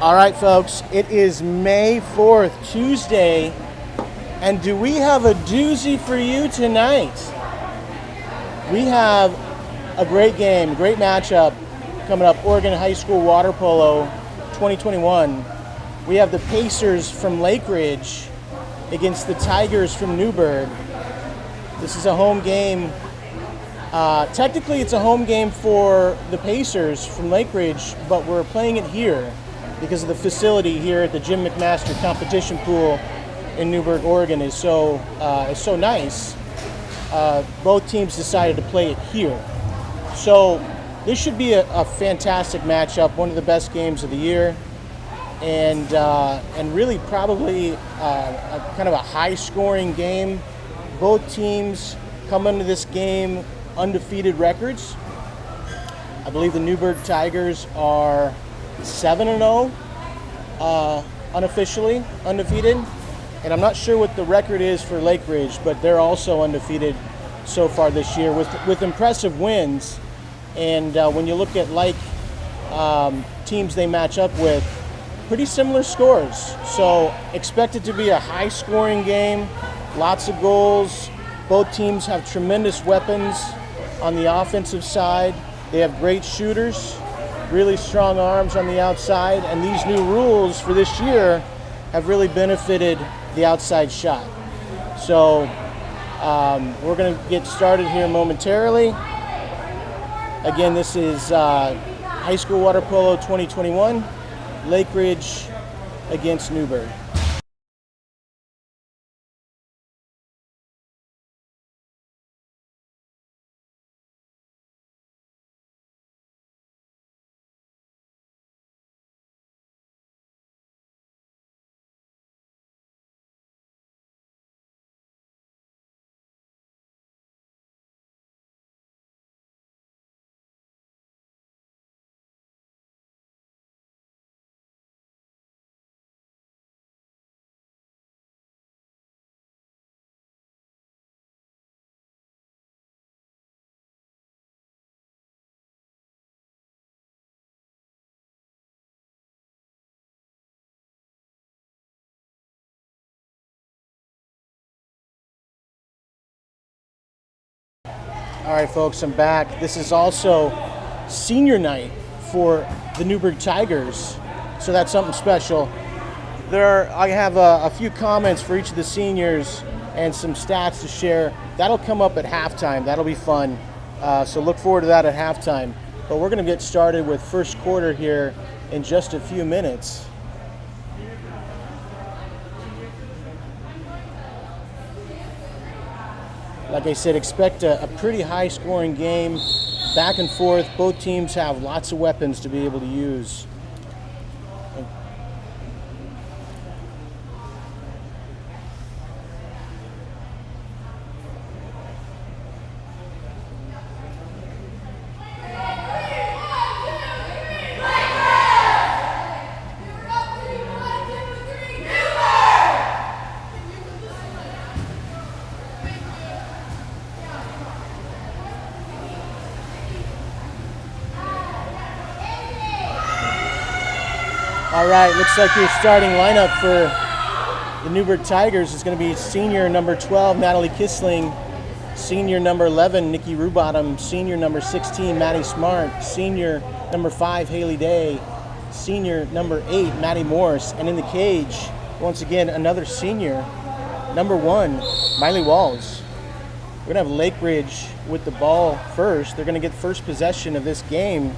All right, folks, it is May 4th, Tuesday, and do we have a doozy for you tonight? We have a great game, great matchup coming up, Oregon High School Water Polo 2021. We have the Pacers from Lakeridge against the Tigers from Newberg. This is a home game. Technically, it's a home game for the Pacers from Lakeridge, but we're playing it here because of the facility here at the Jim McMaster Competition Pool in Newberg, Oregon is so nice. Both teams decided to play it here. So this should be a fantastic matchup, one of the best games of the year, and really probably a kind of a high-scoring game. Both teams come into this game undefeated records. I believe the Newberg Tigers are 7-0 unofficially, undefeated. And I'm not sure what the record is for Lakeridge, but they're also undefeated so far this year with impressive wins. And when you look at teams they match up with, pretty similar scores. So expect it to be a high-scoring game, lots of goals. Both teams have tremendous weapons on the offensive side. They have great shooters, really strong arms on the outside, and these new rules for this year have really benefited the outside shot. So we're going to get started here momentarily. Again, this is High School Water Polo 2021, Lakeridge against Newberg. All right, folks, I'm back. This is also senior night for the Newberg Tigers, so that's something special. I have a few comments for each of the seniors and some stats to share. That'll come up at halftime. That'll be fun. So look forward to that at halftime. But we're going to get started with first quarter here in just a few minutes. Like I said, expect a pretty high-scoring game, back and forth. Both teams have lots of weapons to be able to use. All right, looks like your starting lineup for the Newberg Tigers is going to be senior number 12, Natalie Kissling, senior number 11, Nikki Rubottom, senior number 16, Maddie Smart, senior number 5, Haley Day, senior number 8, Maddie Morse, and in the cage, once again, another senior, number 1, Miley Walls. We're going to have Lakeridge with the ball first. They're going to get first possession of this game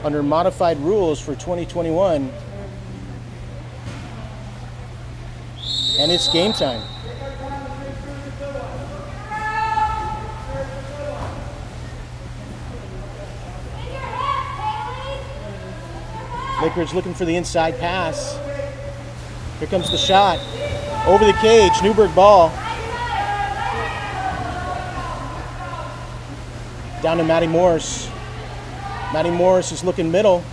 under modified rules for 2021. And it's game time. Lakeridge looking for the inside pass. Here comes the shot. Over the cage, Newberg ball. Down to Maddie Morse. Maddie Morris is looking middle.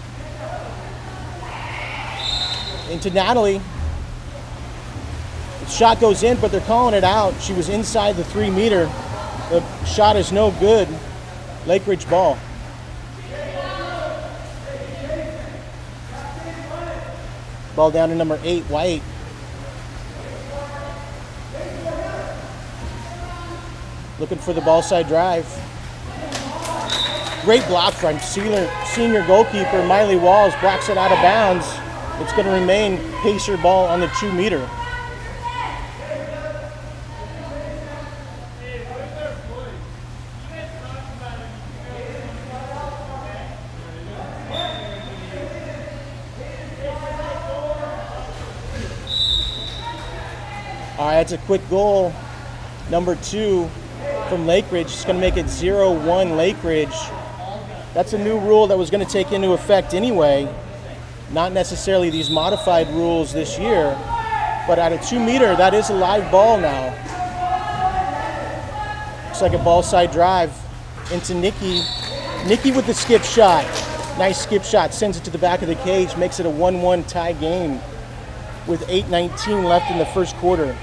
Into Natalie. The shot goes in, but they're calling it out. She was inside the 3 meter. The shot is no good. Lakeridge ball. Ball down to number 8, White. Looking for the ball side drive. Great block from senior goalkeeper Miley Walls, blocks it out of bounds. It's going to remain Pacer ball on the 2-meter. All right, that's a quick goal. Number 2 from Lakeridge. It's going to make it 0-1 Lakeridge. That's a new rule that was going to take into effect anyway. Not necessarily these modified rules this year, but at a 2-meter, that is a live ball now. Looks like a ball side drive into Nikki. Nikki with the skip shot. Nice skip shot, sends it to the back of the cage, makes it a 1-1 tie game with 8:19 left in the first quarter.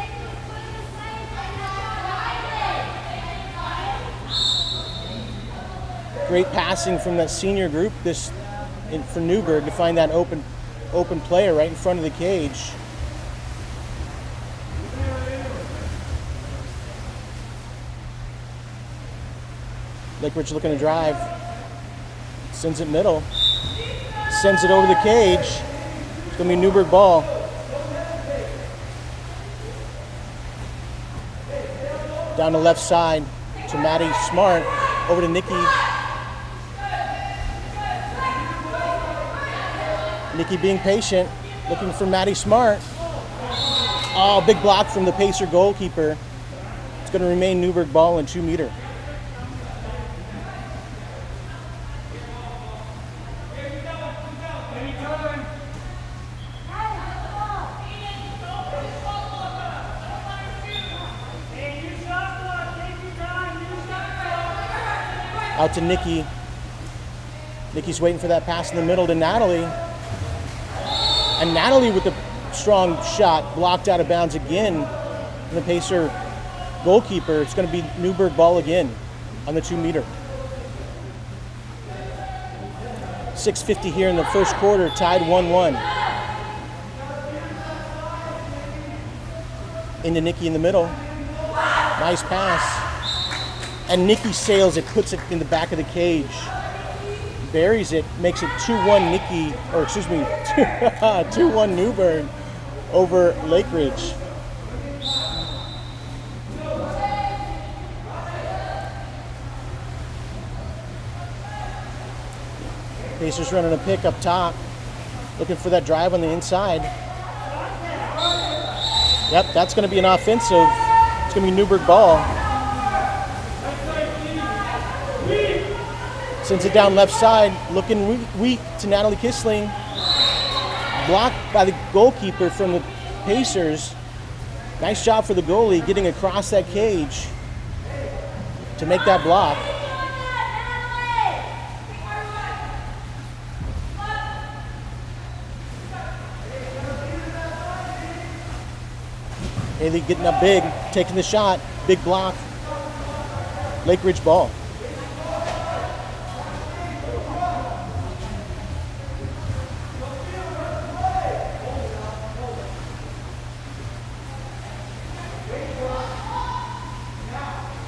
Great passing from that senior group for Newberg to find that open player right in front of the cage. Lakeridge looking to drive. Sends it middle. Sends it over the cage. It's going to be Newberg ball. Down the left side to Maddie Smart. Over to Nikki. Nikki being patient, looking for Maddie Smart. Oh, big block from the Pacer goalkeeper. It's going to remain Newberg ball and 2-meter. Out to Nikki. Nikki's waiting for that pass in the middle to Natalie. And Natalie with the strong shot, blocked out of bounds again. And the Pacer goalkeeper, it's going to be Newberg ball again on the 2-meter. 6:50 here in the first quarter, tied 1-1. Into Nikki in the middle. Nice pass. And Nikki sails it, puts it in the back of the cage. Buries it, makes it 2-1 Nikki, or excuse me, 2-1 Newberg over Lakeridge. Pacers running a pick up top, looking for that drive on the inside. Yep, that's going to be an offensive. It's going to be Newberg ball. Sends it down left side, looking weak to Natalie Kissling. Blocked by the goalkeeper from the Pacers. Nice job for the goalie getting across that cage to make that block. Haley getting up big, taking the shot, big block. Lakeridge ball.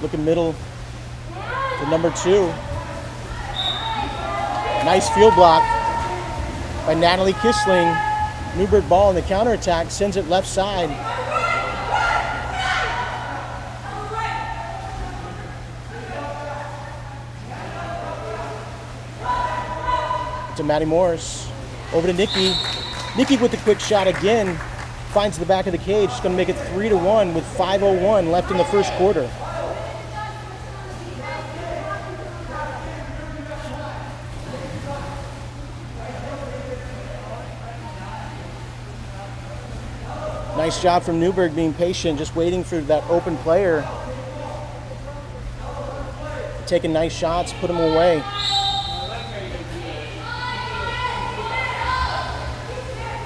Looking middle to number 2. Nice field block by Natalie Kissling. Newberg ball in the counterattack, sends it left side. To Maddie Morris. Over to Nikki. Nikki with the quick shot again. Finds the back of the cage. It's going to make it 3-1 with 5:01 left in the first quarter. Nice job from Newberg being patient, just waiting for that open player. Taking nice shots, put them away.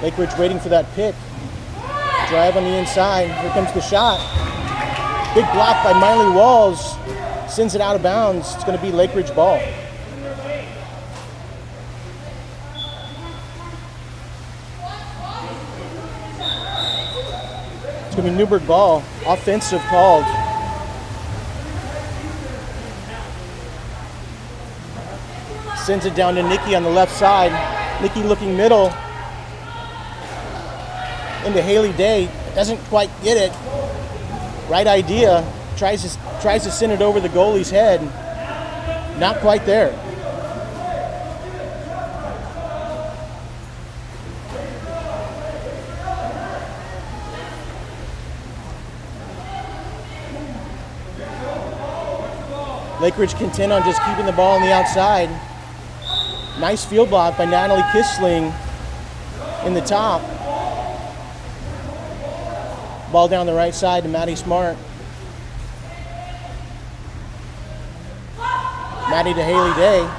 Lakeridge waiting for that pick. Drive on the inside. Here comes the shot. Big block by Miley Walls. Sends it out of bounds. It's going to be Lakeridge ball. going to be Newberg ball. Offensive called. Sends it down to Nikki on the left side. Nikki looking middle into Haley Day. Doesn't quite get it. Right idea. Tries to send it over the goalie's head. Not quite there. Lakeridge content on just keeping the ball on the outside. Nice field block by Natalie Kissling in the top. Ball down the right side to Maddie Smart. Maddie to Haley Day.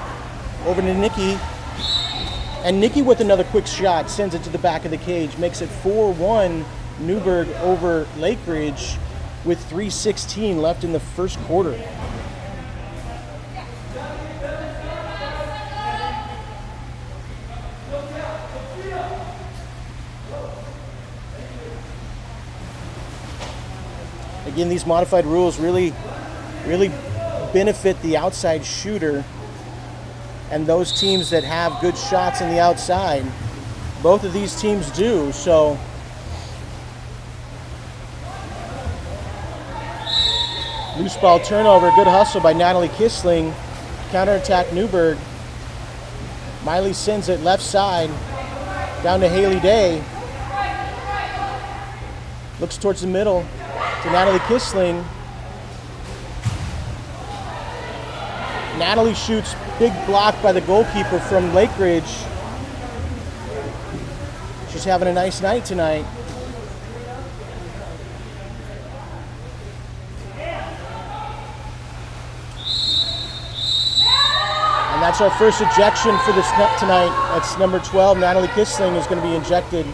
Over to Nikki. And Nikki with another quick shot sends it to the back of the cage. Makes it 4-1 Newberg over Lakeridge with 3:16 left in the first quarter. Again, these modified rules really benefit the outside shooter and those teams that have good shots in the outside. Both of these teams do, so loose ball turnover, good hustle by Natalie Kissling. Counterattack Newberg. Miley sends it left side down to Haley Day. Looks towards the middle to Natalie Kissling. Natalie shoots, big block by the goalkeeper from Lakeridge. She's having a nice night tonight. And that's our first ejection for this tonight. That's number 12, Natalie Kissling is going to be ejected.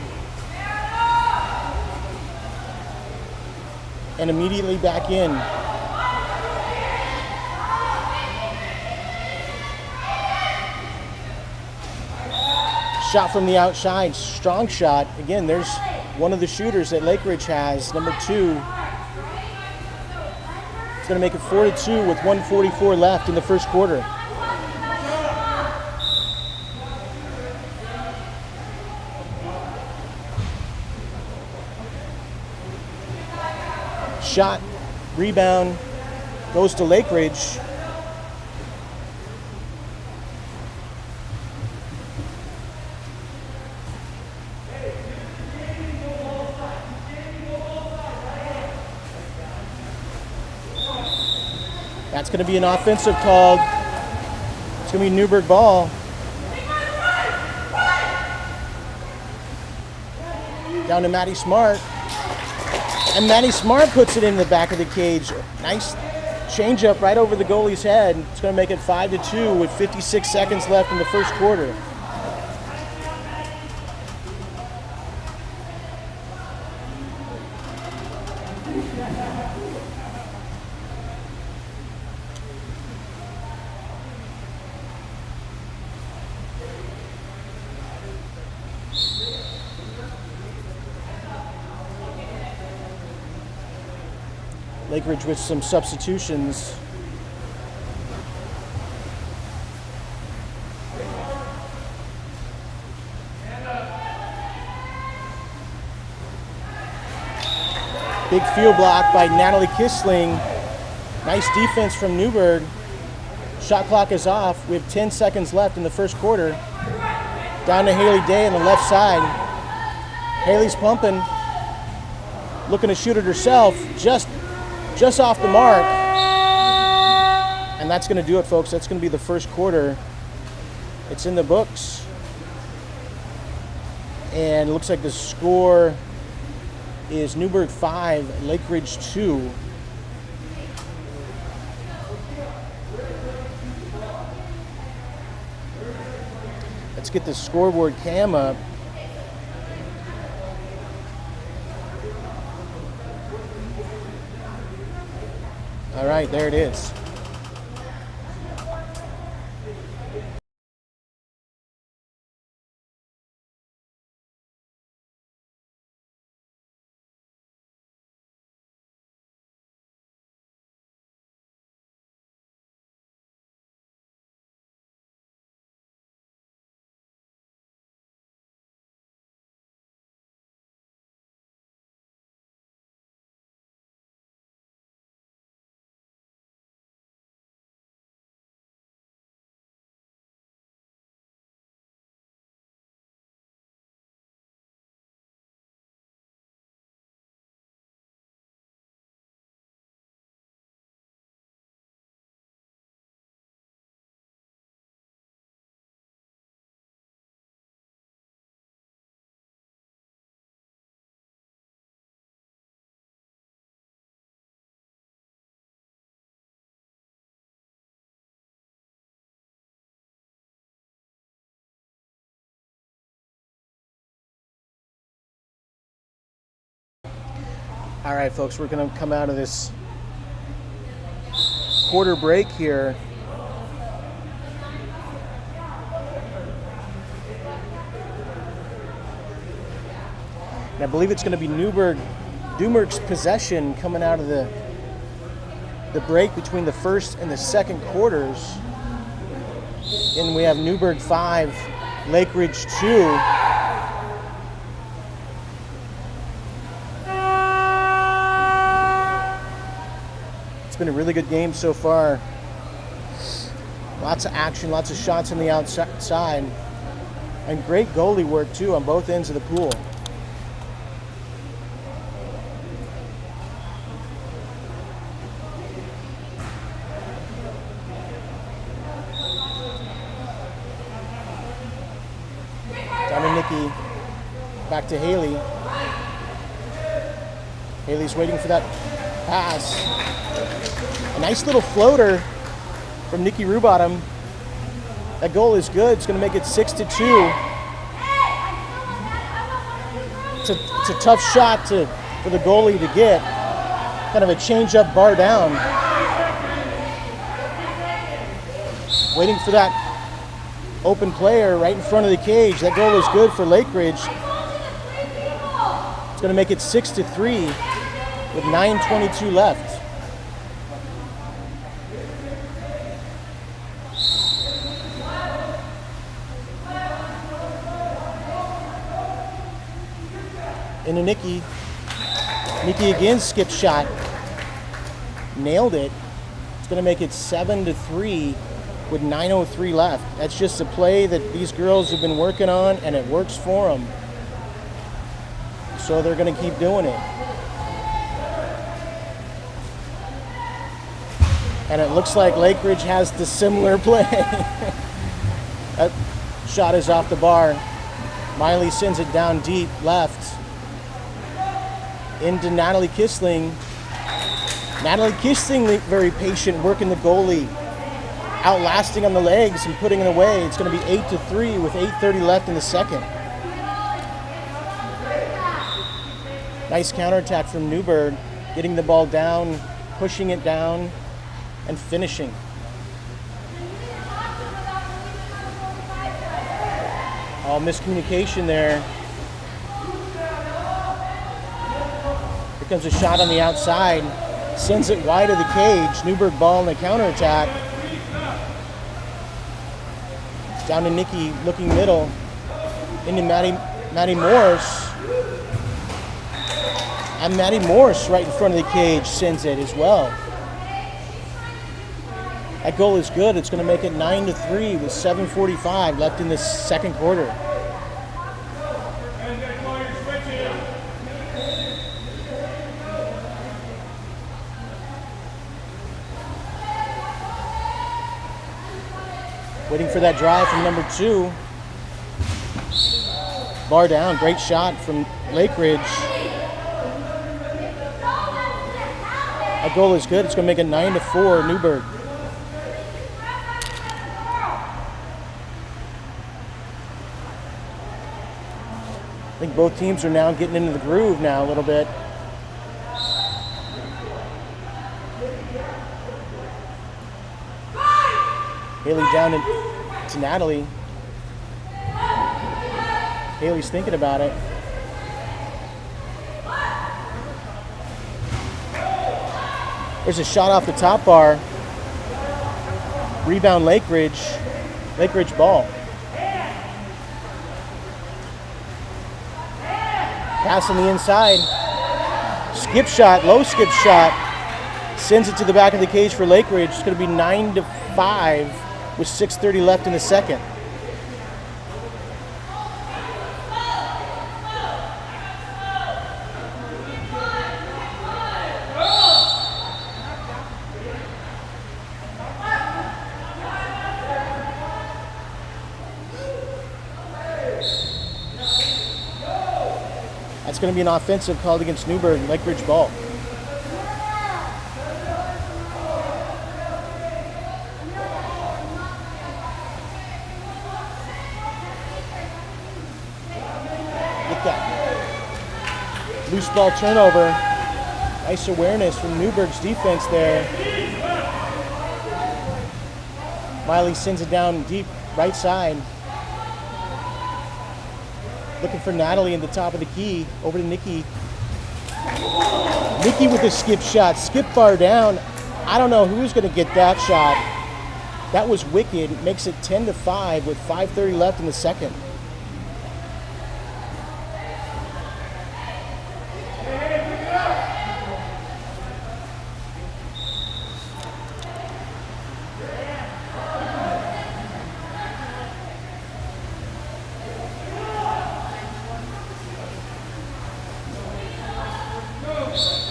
And immediately back in. Shot from the outside, strong shot. Again, there's one of the shooters that Lakeridge has, number 2. It's going to make it 4-2 with 1:44 left in the first quarter. Shot, rebound, goes to Lakeridge. That's going to be an offensive call. It's going to be Newberg ball. Down to Maddie Smart. And Maddie Smart puts it in the back of the cage. Nice change up right over the goalie's head. It's going to make it 5-2 with 56 seconds left in the first quarter. Lakeridge with some substitutions. Big field block by Natalie Kissling. Nice defense from Newberg. Shot clock is off. We have 10 seconds left in the first quarter. Down to Haley Day on the left side. Haley's pumping. Looking to shoot it herself. Just off the mark. And that's going to do it, folks. That's going to be the first quarter. It's in the books. And it looks like the score is Newberg 5, Lakeridge 2. Let's get the scoreboard cam up. All right, there it is. All right, folks, we're going to come out of this quarter break here. And I believe it's going to be Newberg's possession coming out of the break between the first and the second quarters. And we have Newberg 5, Lakeridge 2. Been a really good game so far. Lots of action, lots of shots on the outside, and great goalie work too on both ends of the pool. Down to Nikki, back to Haley. Haley's waiting for that pass. A nice little floater from Nikki Rubottom. That goal is good. It's going to make it 6-2. It's a tough shot for the goalie to get. Kind of a change-up bar down. Waiting for that open player right in front of the cage. That goal is good for Lakeridge. It's going to make it 6-3 with 9:22 left. Into Nikki. Nikki again, skip shot. Nailed it. It's going to make it 7-3 with 9:03 left. That's just a play that these girls have been working on, and it works for them. So they're going to keep doing it. And it looks like Lakeridge has the similar play. That shot is off the bar. Miley sends it down deep left. Into Natalie Kissling. Natalie Kissling very patient, working the goalie, outlasting on the legs and putting it away. It's going to be 8-3 with 8:30 left in the second. Nice counterattack from Newberg, getting the ball down, pushing it down, and finishing. All miscommunication there. Comes a shot on the outside, sends it wide of the cage. Newberg ball in the counterattack. Down to Nikki, looking middle. Into Maddie Morris. And Maddie Morris right in front of the cage sends it as well. That goal is good. It's going to make it 9-3 with 7:45 left in the second quarter. Waiting for that drive from number 2. Bar down, great shot from Lakeridge. That goal is good. It's going to make it 9-4 Newberg. I think both teams are now getting into the groove now a little bit. Haley down to Natalie. Haley's thinking about it. There's a shot off the top bar. Rebound Lakeridge. Lakeridge ball. Pass on the inside. Skip shot, low skip shot. Sends it to the back of the cage for Lakeridge. It's going to be 9-5 with 6:30 left in the second. That's going to be an offensive called against Newberg, Lakeridge ball. Look at that. Loose ball turnover. Nice awareness from Newberg's defense there. Miley sends it down deep right side. Looking for Natalie in the top of the key. Over to Nikki. Nikki with a skip shot. Skip bar down. I don't know who's going to get that shot. That was wicked. Makes it 10-5 with 5:30 left in the second.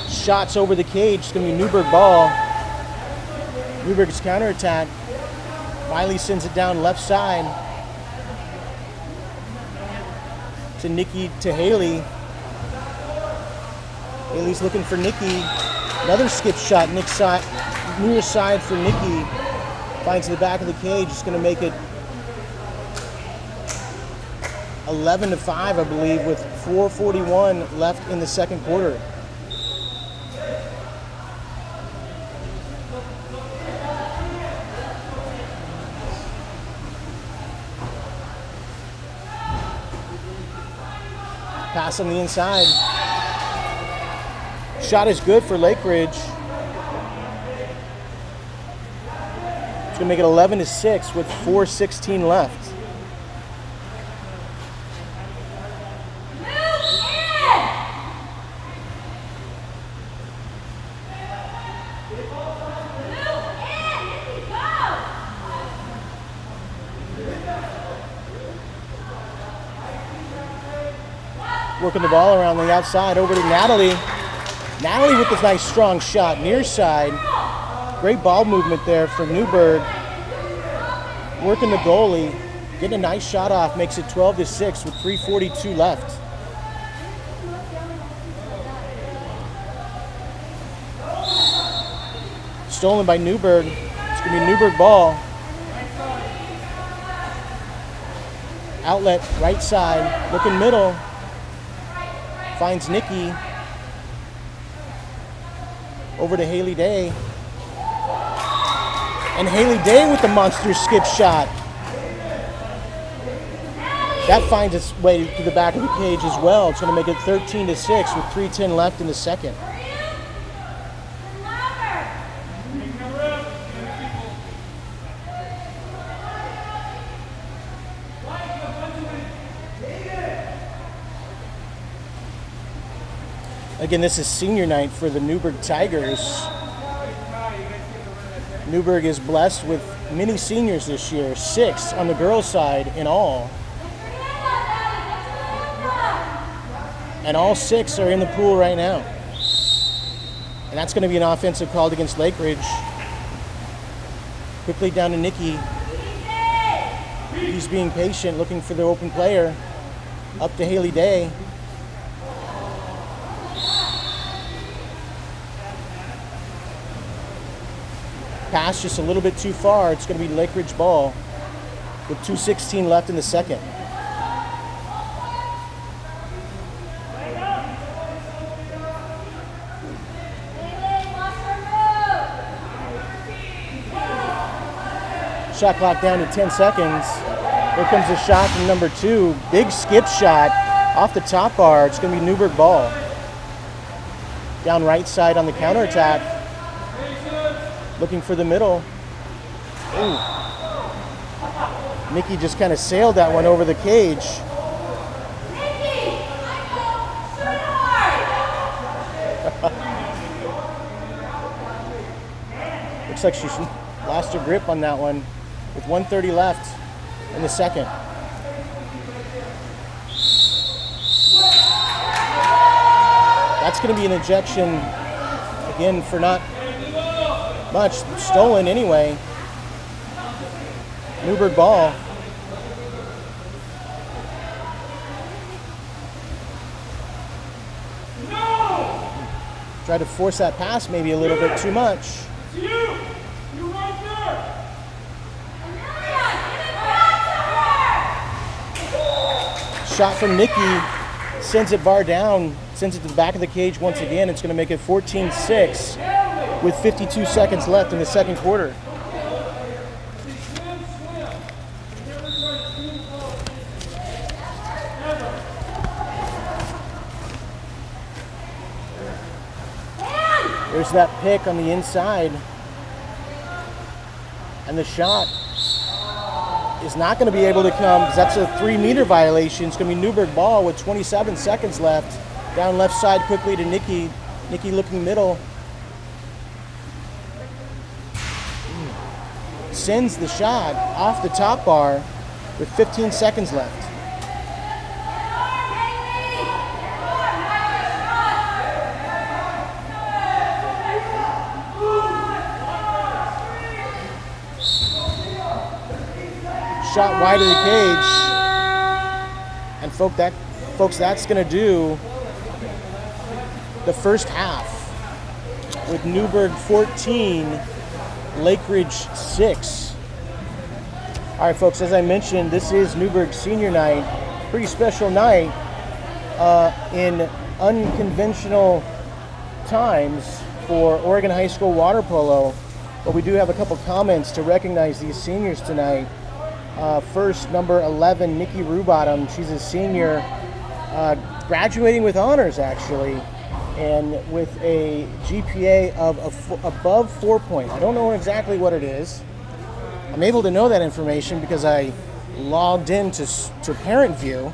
Shots over the cage. It's going to be Newberg ball. Newberg's counterattack. Miley sends it down left side to Nikki, to Haley. Haley's looking for Nikki. Another skip shot. Nick's side, near side for Nikki. Finds the back of the cage. It's going to make it 11-5, I believe, with 4:41 left in the second quarter. Pass on the inside. Shot is good for Lakeridge. It's going to make it 11-6 with 4:16 left. Working the ball around the outside over to Natalie. Natalie with this nice strong shot near side. Great ball movement there for Newberg. Working the goalie. Getting a nice shot off. Makes it 12-6 with 3:42 left. Stolen by Newberg. It's going to be Newberg ball. Outlet right side. Looking middle. Finds Nikki. Over to Haley Day. And Haley Day with the monster skip shot. That finds its way to the back of the cage as well. It's going to make it 13-6 with 3:10 left in the second. Again, this is senior night for the Newberg Tigers. Newberg is blessed with many seniors this year, 6 on the girls' side in all. And all 6 are in the pool right now. And that's going to be an offensive call against Lakeridge. Quickly down to Nikki. He's being patient, looking for the open player. Up to Haley Day. Pass just a little bit too far. It's going to be Lakeridge ball with 2:16 left in the second. Shot clock down to 10 seconds. Here comes a shot from number 2. Big skip shot off the top bar. It's going to be Newberg ball. Down right side on the counterattack. Looking for the middle. Ooh. Nikki just kind of sailed that one over the cage. Looks like she lost her grip on that one with 1:30 left in the second. That's going to be an ejection again for not much. Stolen anyway. Newberg ball. Tried to force that pass maybe a little bit too much. Shot from Nikki. Sends it bar down. Sends it to the back of the cage once again. It's going to make it 14-6 with 52 seconds left in the second quarter. There's that pick on the inside. And the shot is not going to be able to come because that's a 3-meter violation. It's going to be Newberg ball with 27 seconds left. Down left side quickly to Nikki. Nikki looking middle. Sends the shot off the top bar with 15 seconds left. Shot wide of the cage, and folks, that's going to do the first half with Newberg 14, Lakeridge 6. All right, folks, as I mentioned, this is Newberg Senior Night. Pretty special night in unconventional times for Oregon High School water polo, but we do have a couple comments to recognize these seniors tonight. First, number 11, Nikki Rubottom. She's a senior, graduating with honors, actually, and with a GPA of above 4 point. I don't know exactly what it is. I'm able to know that information because I logged into Parent View,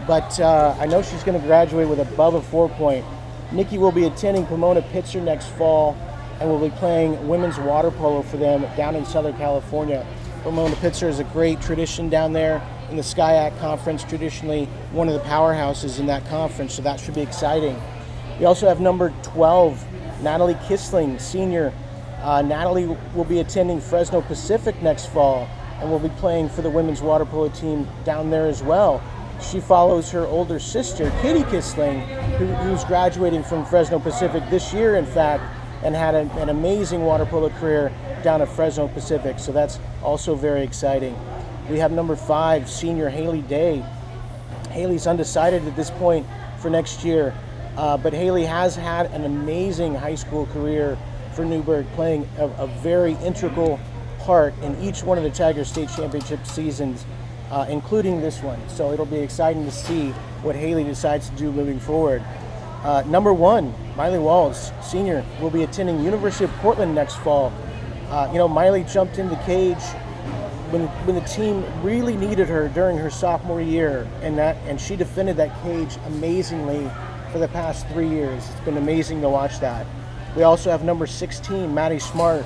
but I know she's going to graduate with above a 4 point. Nikki will be attending Pomona Pitzer next fall and will be playing women's water polo for them down in Southern California. Pomona Pitzer is a great tradition down there in the SCIAC conference, traditionally one of the powerhouses in that conference, so that should be exciting. We also have number 12, Natalie Kissling, senior. Natalie will be attending Fresno Pacific next fall and will be playing for the women's water polo team down there as well. She follows her older sister, Katie Kissling, who's graduating from Fresno Pacific this year, in fact, and had an amazing water polo career down at Fresno Pacific, so that's also very exciting. We have number 5, senior Haley Day. Haley's undecided at this point for next year, but Haley has had an amazing high school career for Newberg, playing a very integral part in each one of the Tiger State Championship seasons, including this one. So it'll be exciting to see what Haley decides to do moving forward. Number 1, Miley Walls, senior, will be attending University of Portland next fall. Miley jumped in the cage when the team really needed her during her sophomore year, and she defended that cage amazingly for the past 3 years. It's been amazing to watch that. We also have number 16, Maddie Smart.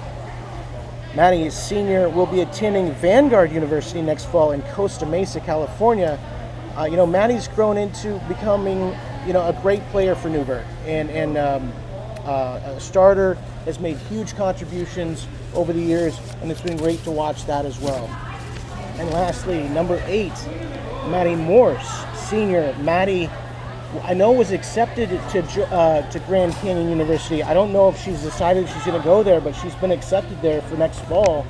Maddie is senior, will be attending Vanguard University next fall in Costa Mesa, California. Maddie's grown into becoming a great player for Newberg, and a starter, has made huge contributions over the years, and it's been great to watch that as well. And lastly, number 8, Maddie Morse, senior. Maddie, I know, was accepted to Grand Canyon University. I don't know if she's decided she's going to go there, but she's been accepted there for next fall.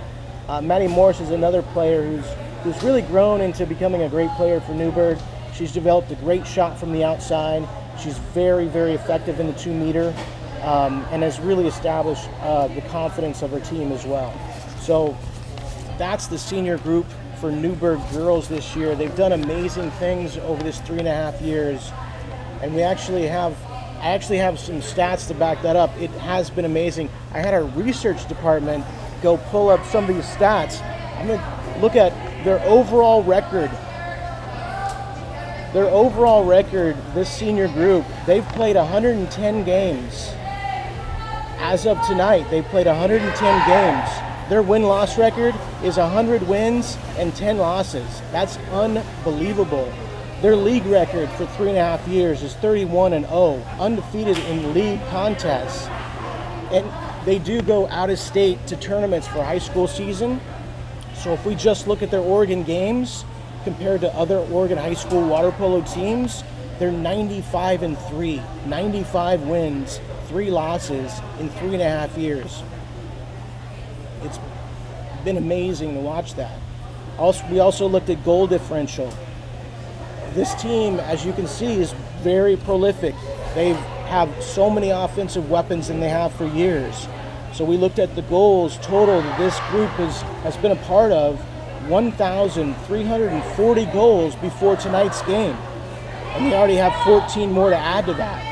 Maddie Morse is another player who's really grown into becoming a great player for Newberg. She's developed a great shot from the outside. She's very, very effective in the 2-meter. And has really established the confidence of her team as well. So that's the senior group for Newberg girls this year. They've done amazing things over this 3.5 years, and I actually have some stats to back that up. It has been amazing. I had our research department go pull up some of these stats. I'm going to look at their overall record. Their overall record, this senior group, they've played 110 games. As of tonight, they've played 110 games. Their win-loss record is 100 wins and 10 losses. That's unbelievable. Their league record for 3.5 years is 31-0, undefeated in league contests. And they do go out of state to tournaments for high school season. So if we just look at their Oregon games compared to other Oregon high school water polo teams, they're 95-3, 95 wins, 3 losses in 3.5 years. It's been amazing to watch that. We also looked at goal differential. This team, as you can see, is very prolific. They have so many offensive weapons than they have for years. So we looked at the goals total that this group has been a part of, 1,340 goals before tonight's game. And they already have 14 more to add to that.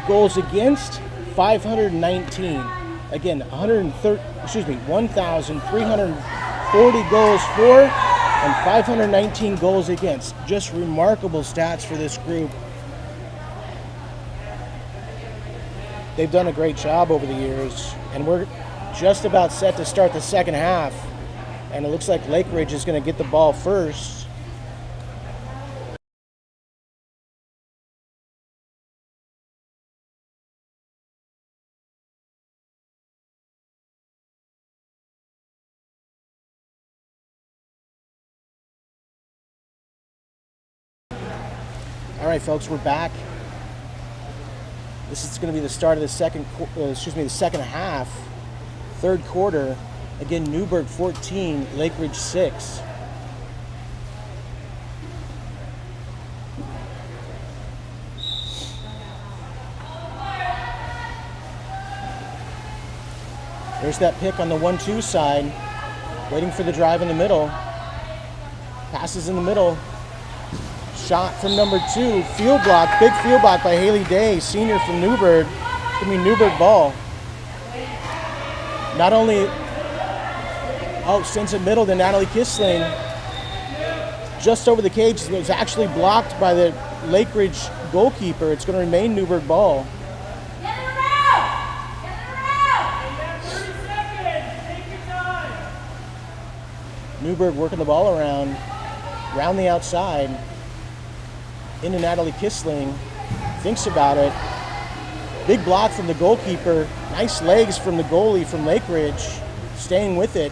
Goals against, 519. Again, 1,340 goals for and 519 goals against. Just remarkable stats for this group. They've done a great job over the years, and we're just about set to start the second half. And it looks like Lakeridge is going to get the ball first. All right, folks, we're back. This is going to be the start of the second half, third quarter. Again, Newberg 14, Lakeridge 6. There's that pick on the 1-2 side, waiting for the drive in the middle. Passes in the middle. Shot from number 2, field block, big field block by Haley Day, senior from Newberg. It's going to be Newberg ball. Not only, sends it middle to Natalie Kissling. Just over the cage. It was actually blocked by the Lakeridge goalkeeper. It's going to remain Newberg ball. Get her out! Get her out! 30 seconds. Take your time. Newberg working the ball around the outside. Into Natalie Kissling, thinks about it. Big block from the goalkeeper. Nice legs from the goalie from Lakeridge, staying with it.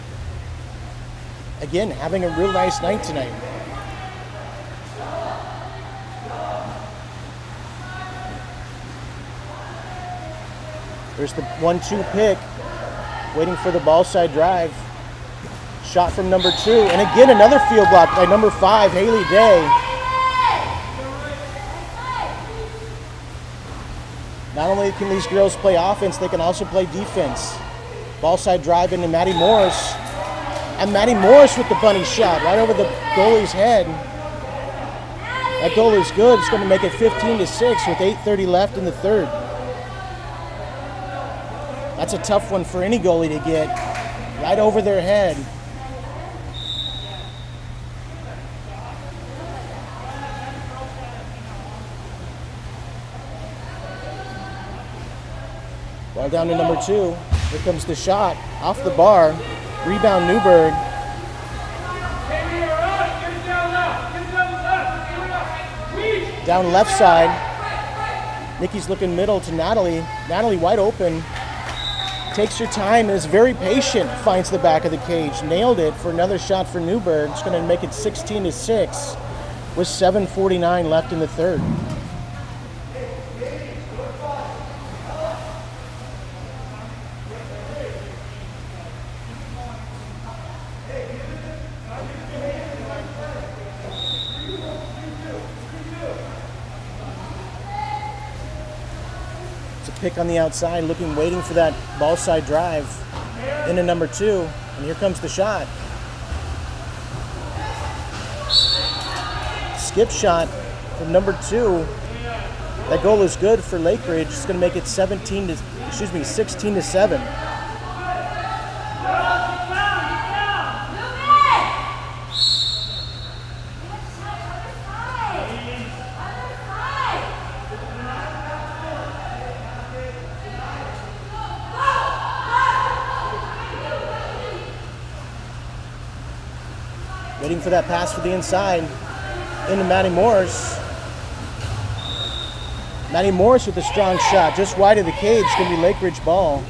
Again, having a real nice night tonight. There's the 1-2 pick, waiting for the ball side drive. Shot from number 2, and again another field block by number 5, Haley Day. Not only can these girls play offense, they can also play defense. Ball side drive into Maddie Morris. And Maddie Morris with the bunny shot right over the goalie's head. That goal is good. It's going to make it 15-6 with 8:30 left in the third. That's a tough one for any goalie to get. Right over their head. Ball down to number 2. Here comes the shot off the bar. Rebound Newberg. Down left side. Nikki's looking middle to Natalie. Natalie wide open. Takes her time and is very patient. Finds the back of the cage. Nailed it for another shot for Newberg. It's going to make it 16-6 with 7:49 left in the third. Pick on the outside, waiting for that ball side drive into number 2, and here comes the shot. Skip shot from number 2. That goal is good for Lakeridge. It's going to make it 16-7. Waiting for that pass for the inside into Maddie Morris. Maddie Morris with a strong shot, just wide of the cage. It's going to be Lakeridge ball.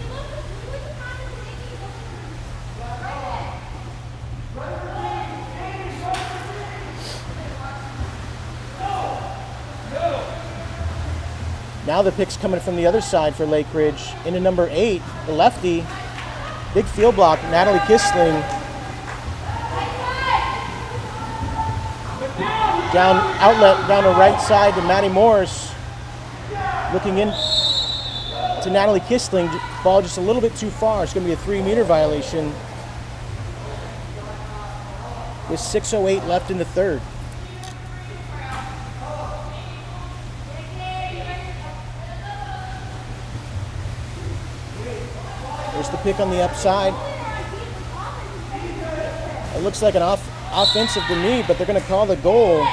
Now the pick's coming from the other side for Lakeridge into number 8, the lefty. Big field block, Natalie Kissling. Down outlet down the right side to Maddie Morris. Looking in to Natalie Kistling, ball just a little bit too far. It's going to be a 3-meter violation with 6:08 left in the third. There's the pick on the upside. It looks like an offensive to me, but they're going to call the goal.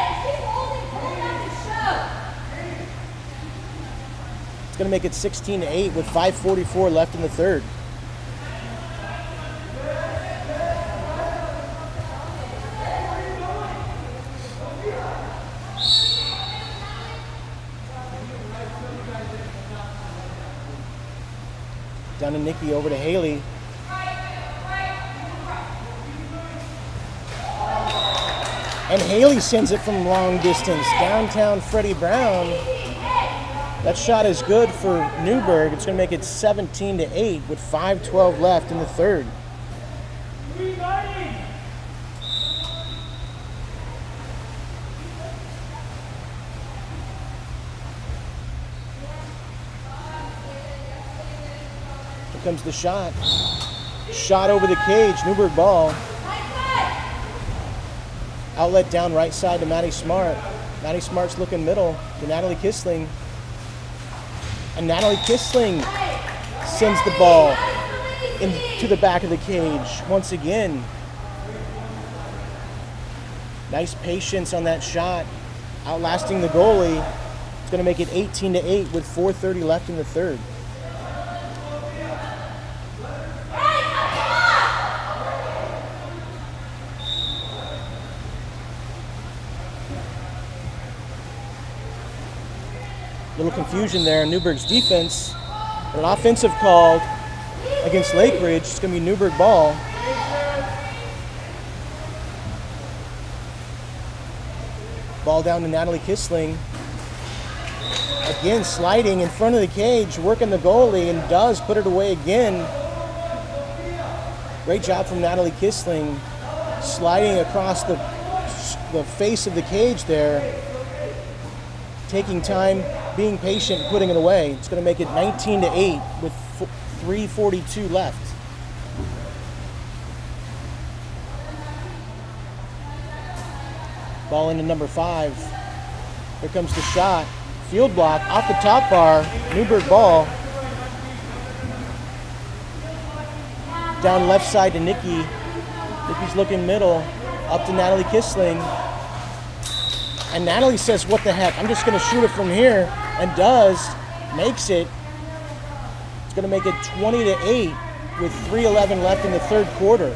It's going to make it 16-8 with 5:44 left in the third. Down to Nikki, over to Haley. And Haley sends it from long distance. Downtown Freddie Brown. That shot is good for Newberg. It's going to make it 17-8 with 5:12 left in the third. Here comes the shot. Shot over the cage. Newberg ball. Outlet down right side to Maddie Smart. Maddie Smart's looking middle to Natalie Kistling. And Natalie Kistling sends the ball into the back of the cage once again. Nice patience on that shot, outlasting the goalie. It's going to make it 18-8 with 4:30 left in the third. Little confusion there in Newberg's defense. An offensive called against Lakeridge. It's going to be Newberg ball. Ball down to Natalie Kistling. Again, sliding in front of the cage, working the goalie, and does put it away again. Great job from Natalie Kistling, sliding across the face of the cage there. Taking time, being patient, putting it away. It's going to make it 19-8 with 3:42 left. Ball into number 5. Here comes the shot. Field block off the top bar. Newberg ball. Down left side to Nikki. Nikki's looking middle. Up to Natalie Kistling. And Natalie says, what the heck, I'm just going to shoot it from here, and does, makes it. It's going to make it 20-8 with 3:11 left in the third quarter.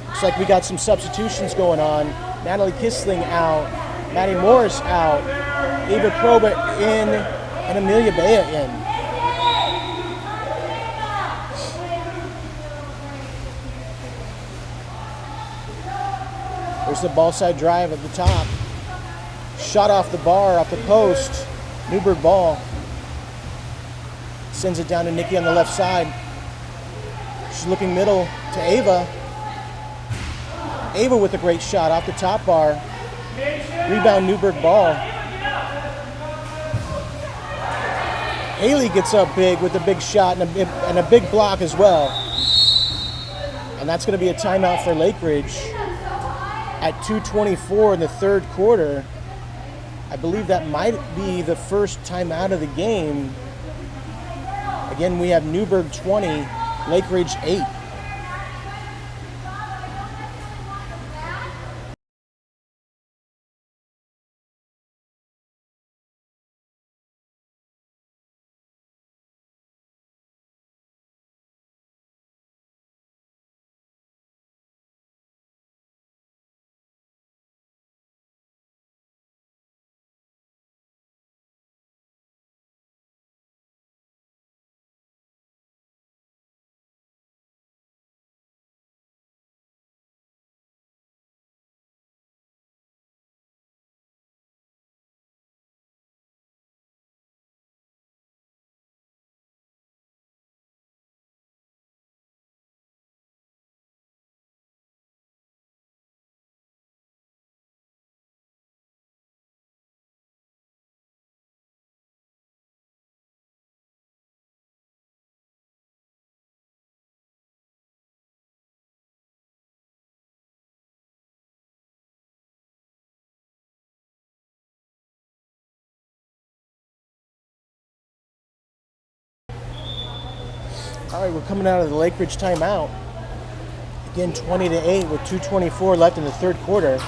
Looks like we got some substitutions going on. Natalie Kistling out, Maddie Morris out, Eva Probert in, and Amelia Bea in. There's the ball side drive at the top. Shot off the bar, off the post. Newberg ball. Sends it down to Nikki on the left side. She's looking middle to Ava. Ava with a great shot off the top bar. Rebound Newberg ball. Haley gets up big with a big shot and a big block as well. And that's going to be a timeout for Lakeridge at 2:24 in the third quarter. I believe that might be the first timeout of the game. Again, we have Newberg 20, Lakeridge 8. All right, we're coming out of the Lakeridge timeout. Again, 20-8 with 2:24 left in the third quarter.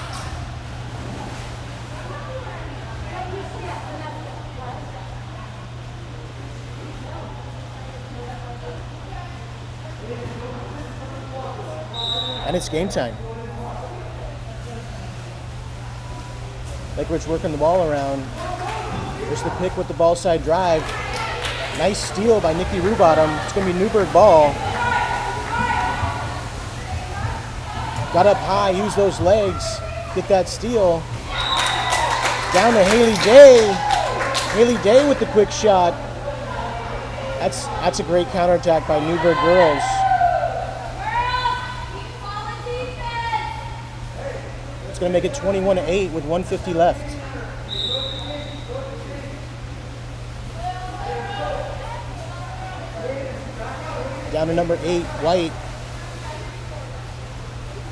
And it's game time. Lakeridge working the ball around. There's the pick with the ball side drive. Nice steal by Nikki Rubottom. It's going to be Newberg ball. Got up high, used those legs, get that steal. Down to Haley Day. Haley Day with the quick shot. That's a great counterattack by Newberg girls. It's going to make it 21-8 with 1:50 left. Down to number 8, White.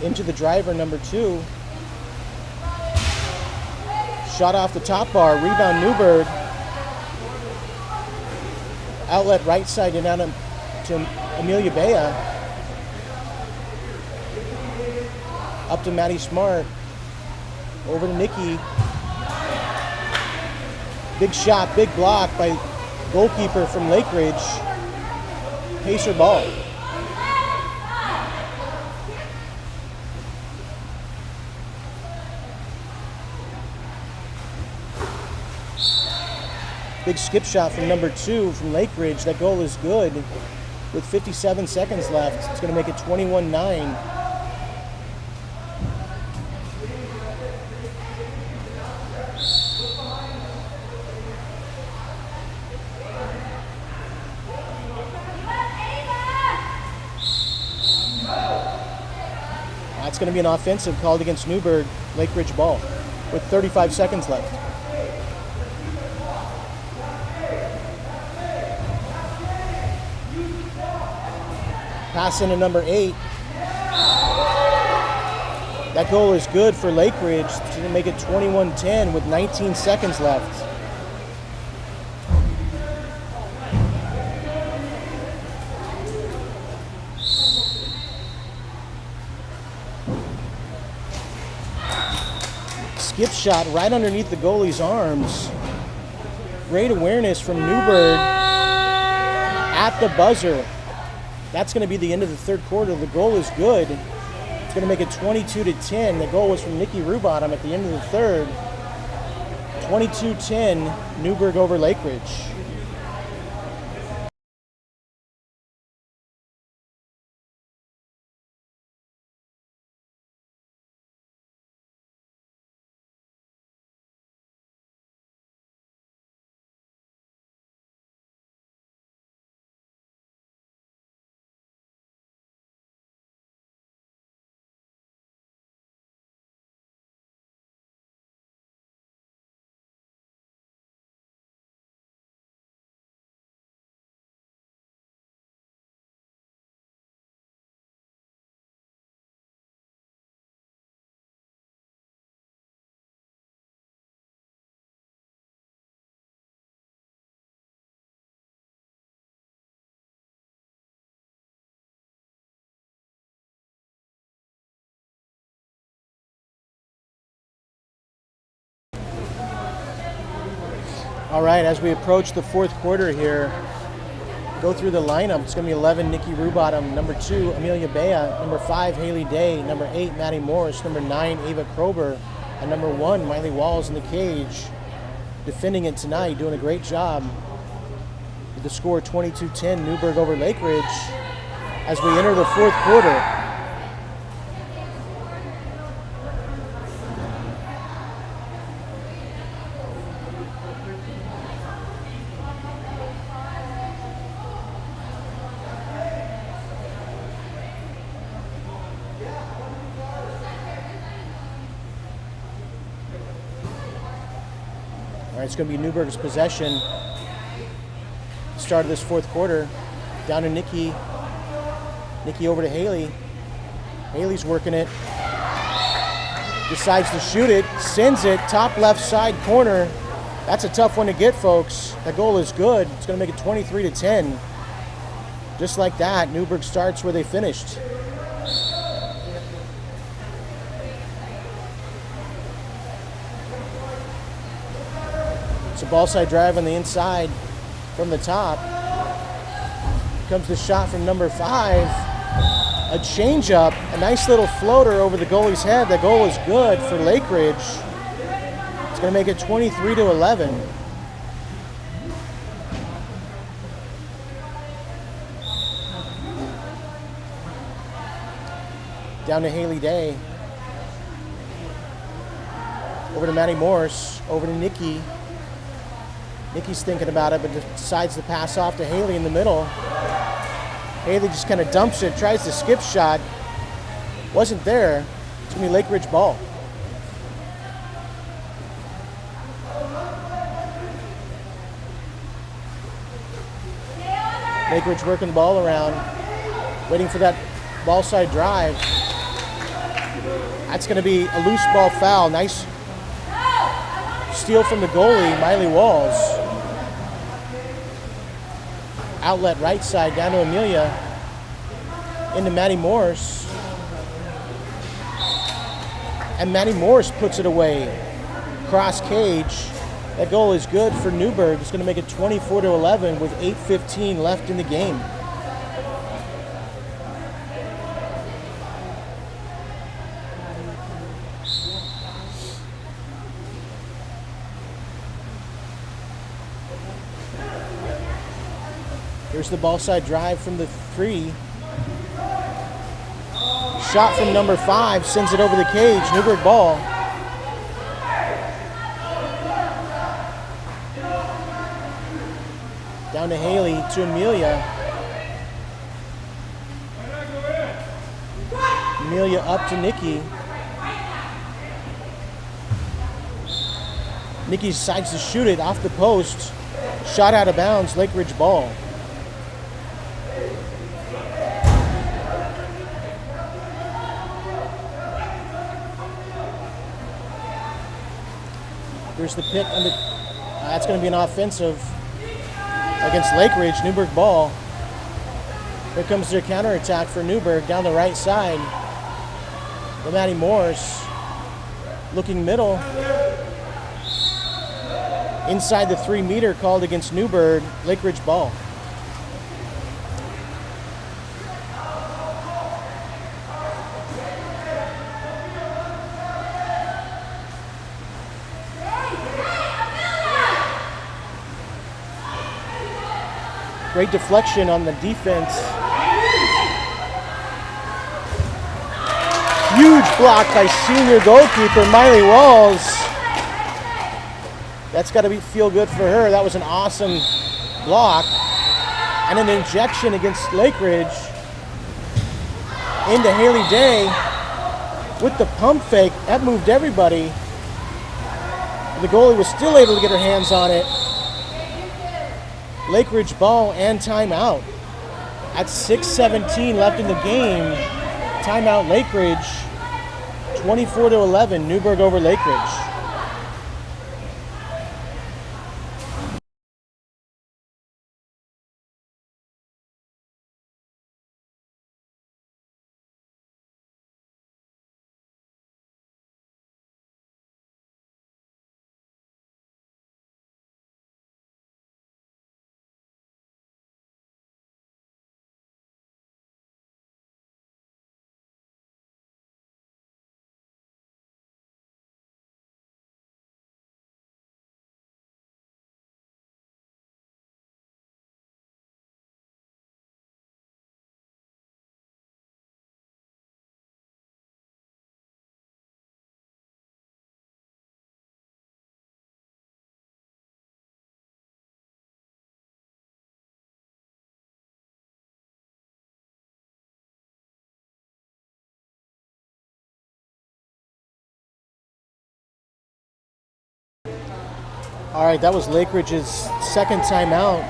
Into the driver, number 2. Shot off the top bar, rebound Newberg. Outlet right side and down to Amelia Bea. Up to Maddie Smart. Over to Nikki. Big shot, big block by goalkeeper from Lakeridge. Pacer ball. Big skip shot from number 2 from Lakeridge. That goal is good with 57 seconds left. It's going to make it 21-9. That's going to be an offensive called against Newberg. Lakeridge ball with 35 seconds left. Pass into number 8. That goal is good for Lakeridge. It's going to make it 21-10 with 19 seconds left. Skip shot right underneath the goalie's arms. Great awareness from Newberg at the buzzer. That's going to be the end of the third quarter. The goal is good. It's going to make it 22-10. The goal was from Nikki Rubottom at the end of the third. 22-10, Newberg over Lakeridge. All right, as we approach the fourth quarter here, go through the lineup. It's going to be 11, Nikki Rubottom. Number 2, Amelia Bea. Number 5, Haley Day. Number 8, Maddie Morris. Number 9, Ava Krober. And number 1, Miley Walls in the cage. Defending it tonight, doing a great job. With the score 22-10, Newberg over Lakeridge. As we enter the fourth quarter. It's going to be Newberg's possession. Start of this fourth quarter. Down to Nikki. Nikki over to Haley. Haley's working it. Decides to shoot it. Sends it. Top left side corner. That's a tough one to get, folks. That goal is good. It's going to make it 23-10. Just like that, Newberg starts where they finished. It's a ball side drive on the inside from the top. Comes the shot from number 5. A changeup, a nice little floater over the goalie's head. The goal is good for Lakeridge. It's going to make it 23-11. Down to Haley Day. Over to Maddie Morse. Over to Nikki. Nikki's thinking about it, but decides to pass off to Haley in the middle. Haley just kind of dumps it, tries to skip shot. Wasn't there. It's going to be Lakeridge ball. Lakeridge working the ball around, waiting for that ball side drive. That's going to be a loose ball foul. Nice steal from the goalie, Miley Walls. Outlet right side down to Amelia. Into Maddie Morse. And Maddie Morse puts it away. Cross cage. That goal is good for Newberg. It's going to make it 24-11 with 8:15 left in the game. Here's the ball side drive from the 3. Shot from number 5, sends it over the cage. Newberg ball. Down to Haley, to Amelia. Amelia up to Nikki. Nikki decides to shoot it off the post. Shot out of bounds, Lakeridge ball. Here's the pick. That's going to be an offensive against Lakeridge. Newberg ball. Here comes their counterattack for Newberg down the right side. The Maddie Morse looking middle. Inside the 3-meter called against Newberg. Lakeridge ball. Great deflection on the defense. Huge block by senior goalkeeper Miley Walls. That's got to feel good for her. That was an awesome block. And an injection against Lakeridge into Haley Day with the pump fake. That moved everybody. The goalie was still able to get her hands on it. Lakeridge ball and timeout. At 6:17 left in the game. Timeout Lakeridge. 24-11, Newberg over Lakeridge. All right, that was Lakeridge's second timeout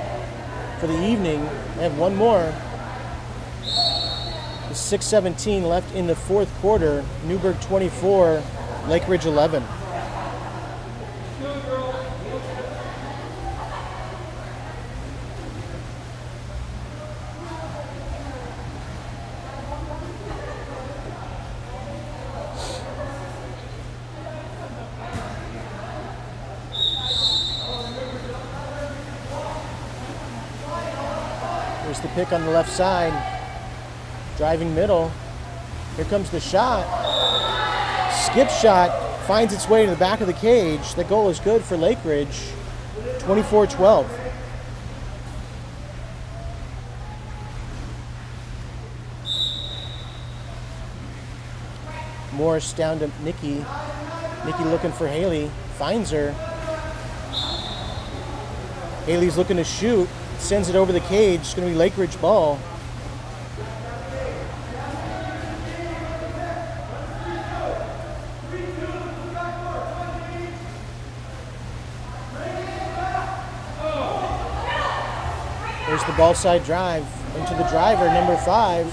for the evening. They have one more. With 6:17 left in the fourth quarter. Newberg 24, Lakeridge 11. Gets the pick on the left side. Driving middle. Here comes the shot. Skip shot finds its way to the back of the cage. That goal is good for Lakeridge. 24-12. Morris down to Nikki. Nikki looking for Haley. Finds her. Haley's looking to shoot. Sends it over the cage. It's going to be Lakeridge ball. There's the ball side drive into the driver, number 5.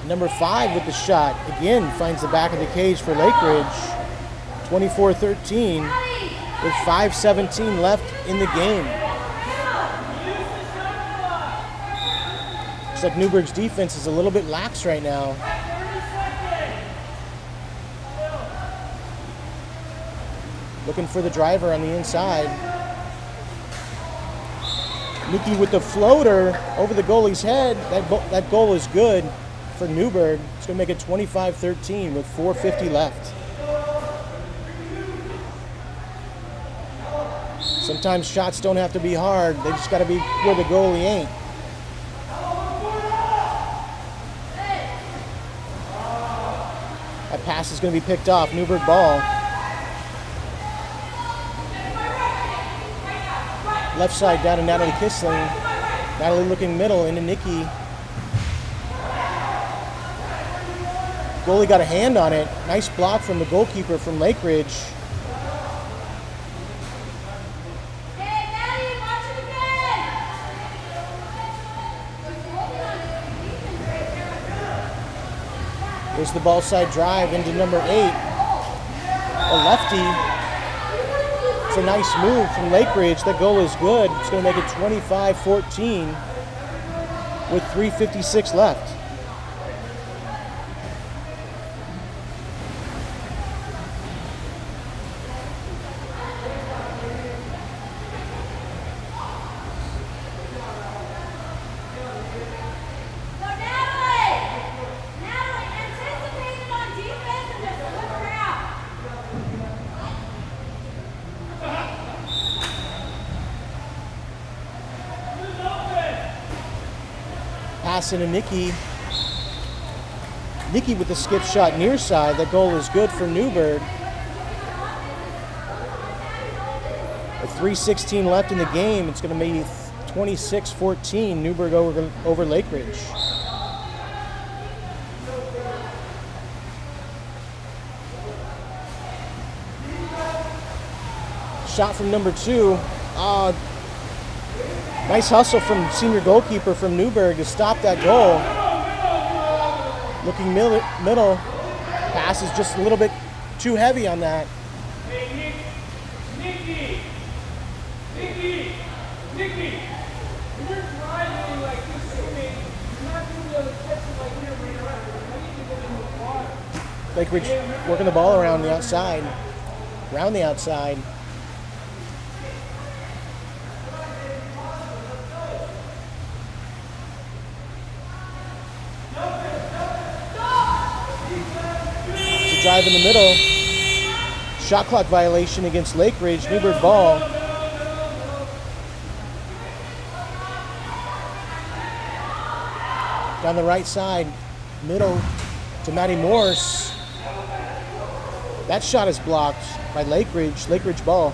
Number 5 with the shot. Again, finds the back of the cage for Lakeridge. 24-13 with 5:17 left in the game. Looks like Newberg's defense is a little bit lax right now. Looking for the driver on the inside. Nikki with the floater over the goalie's head. That goal is good for Newberg. It's going to make it 25-13 with 4:50 left. Sometimes shots don't have to be hard. They just got to be where the goalie ain't. That pass is going to be picked off. Newberg ball. Left side down to Natalie Kissling. Natalie looking middle into Nikki. Goalie got a hand on it. Nice block from the goalkeeper from Lakeridge. There's the ball side drive into number 8. A lefty. It's a nice move from Lakeridge. That goal is good. It's going to make it 25-14 with 3:56 left. Pass into Nikki. Nikki with the skip shot near side. That goal is good for Newberg. With 3:16 left in the game, it's going to be 26-14 Newberg over Lakeridge. Shot from number 2. Nice hustle from senior goalkeeper from Newberg to stop that goal. Looking middle. Pass is just a little bit too heavy on that. Hey, Nikki! When you're driving like this, swimming, you're not going to be able to catch it like here right around. You need to get in the water. Lakeridge working the ball around the outside. Around the outside. Drive in the middle. Shot clock violation against Lakeridge. Newberg ball. Down the right side. Middle to Maddie Morse. That shot is blocked by Lakeridge. Lakeridge ball.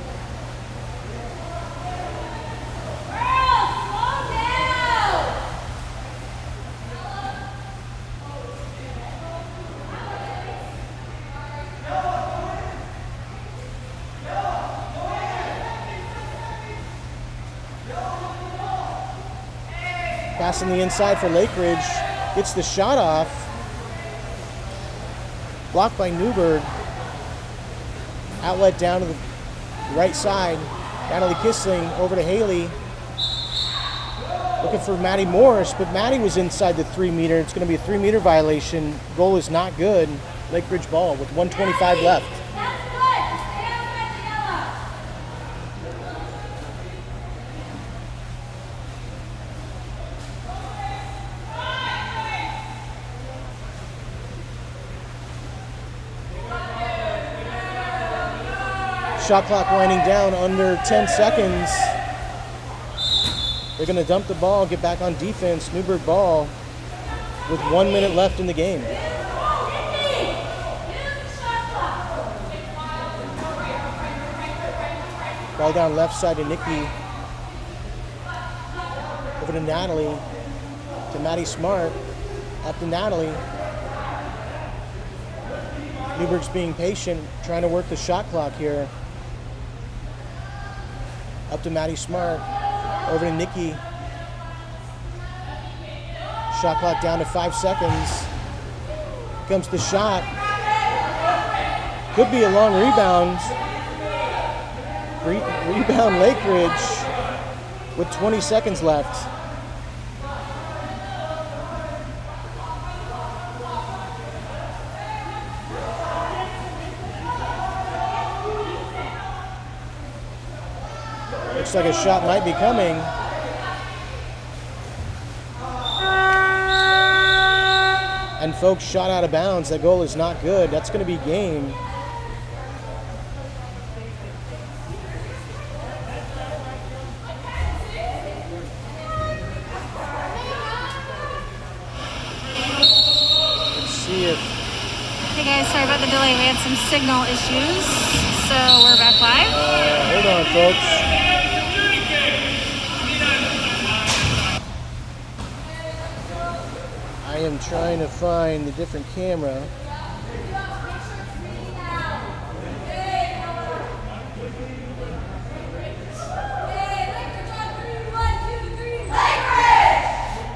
Passing the inside for Lakeridge. Gets the shot off. Blocked by Newberg. Outlet down to the right side. Natalie Kissling over to Haley. Looking for Maddie Morris, but Maddie was inside the 3 meter. It's going to be a 3 meter violation. Goal is not good. Lakeridge ball with 1:25 left. Shot clock winding down under 10 seconds. They're going to dump the ball, get back on defense. Newberg ball with 1 minute left in the game. Ball down left side to Nikki. Over to Natalie. To Maddie Smart. Up to Natalie. Newberg's being patient, trying to work the shot clock here. Up to Maddie Smart. Over to Nikki. Shot clock down to 5 seconds. Comes the shot. Could be a long rebound. Rebound Lakeridge with 20 seconds left. Looks like a shot might be coming. And folks, shot out of bounds. That goal is not good. That's going to be game. Let's see if... Hey guys, sorry about the delay. We had some signal issues, so we're back live. Hold on, folks. I am trying to find the different camera.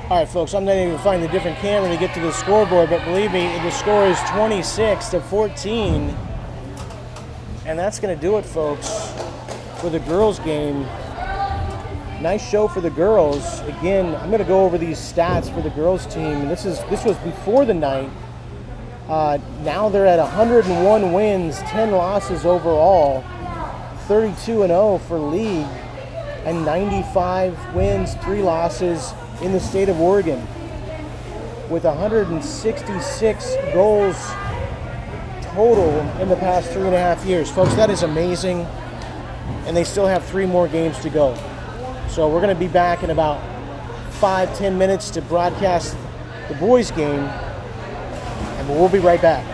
All right, folks, I'm not even finding the different camera to get to the scoreboard, but believe me, the score is 26-14. And that's going to do it, folks, for the girls' game. Nice show for the girls. Again, I'm going to go over these stats for the girls' team. This was before the night. Now they're at 101 wins, 10 losses overall, 32-0 for league, and 95 wins, 3 losses in the state of Oregon, with 166 goals total in the past 3.5 years. Folks, that is amazing, and they still have 3 more games to go. So we're going to be back in about 5-10 minutes to broadcast the boys' game, and we'll be right back.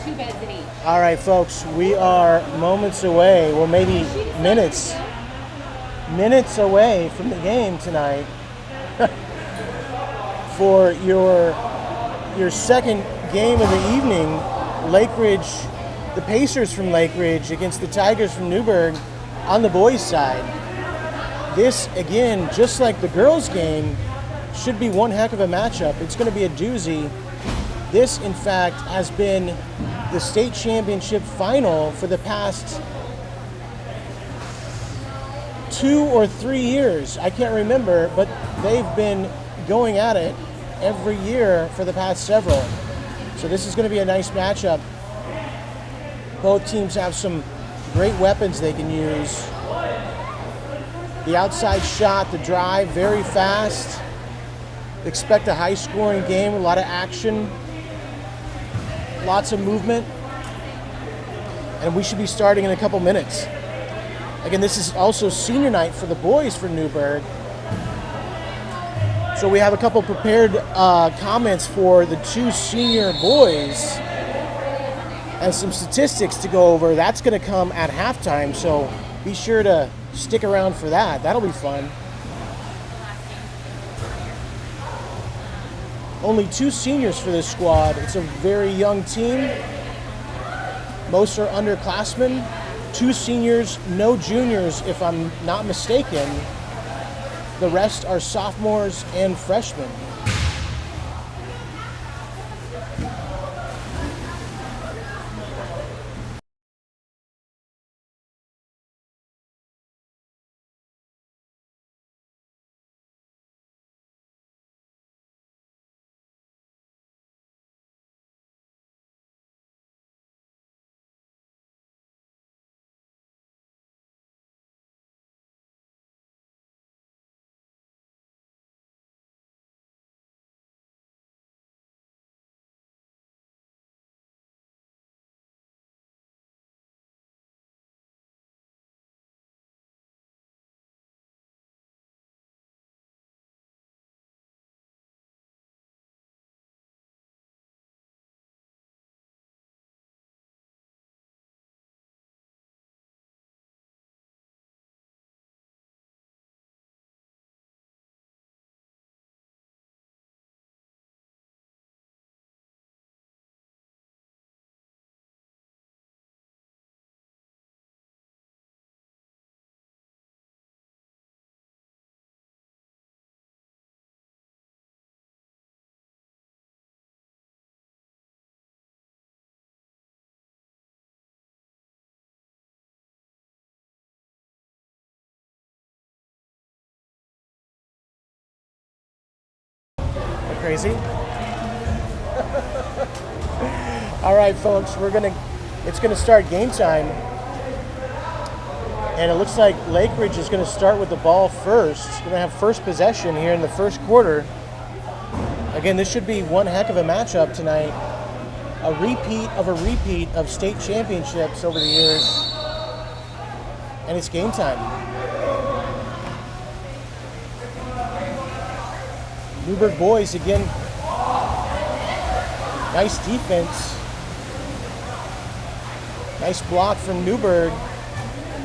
2 beds in each. All right, folks, we are moments away, well, maybe minutes away from the game tonight for your second game of the evening. Lakeridge, the Pacers from Lakeridge against the Tigers from Newberg on the boys' side. This, again, just like the girls' game, should be one heck of a matchup. It's going to be a doozy. This, in fact, has been the state championship final for the past 2 or 3 years. I can't remember, but they've been going at it every year for the past several. So this is going to be a nice matchup. Both teams have some great weapons they can use. The outside shot, the drive, very fast. Expect a high-scoring game, a lot of action, lots of movement, and we should be starting in a couple minutes. Again, this is also senior night for the boys for Newberg. So we have a couple prepared comments for the 2 senior boys and some statistics to go over. That's going to come at halftime, so be sure to stick around for that. That'll be fun. Only 2 seniors for this squad. It's a very young team. Most are underclassmen. 2 seniors, no juniors, if I'm not mistaken. The rest are sophomores and freshmen. Crazy. All right, folks, it's gonna start game time, and it looks like Lakeridge is gonna start with the ball first. It's gonna have first possession here in the first quarter. Again, this should be one heck of a matchup tonight. A repeat of state championships over the years, and it's game time. Newberg boys again. Nice defense. Nice block from Newberg.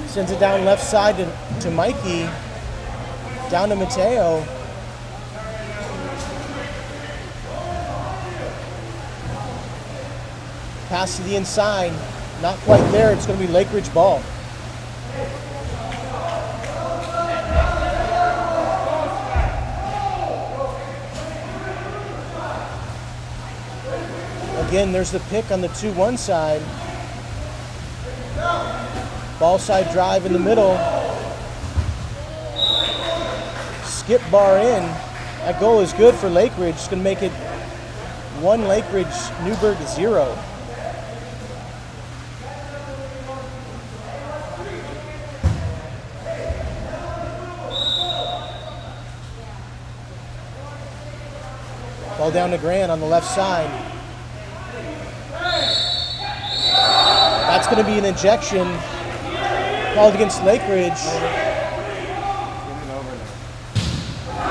Sends it down left side to Mikey. Down to Mateo. Pass to the inside. Not quite there. It's going to be Lakeridge ball. Again, there's the pick on the 2-1 side. Ball side drive in the middle. Skip bar in. That goal is good for Lakeridge. It's going to make it 1 Lakeridge, Newberg 0. Ball down to Grant on the left side. That's going to be an ejection called against Lakeridge.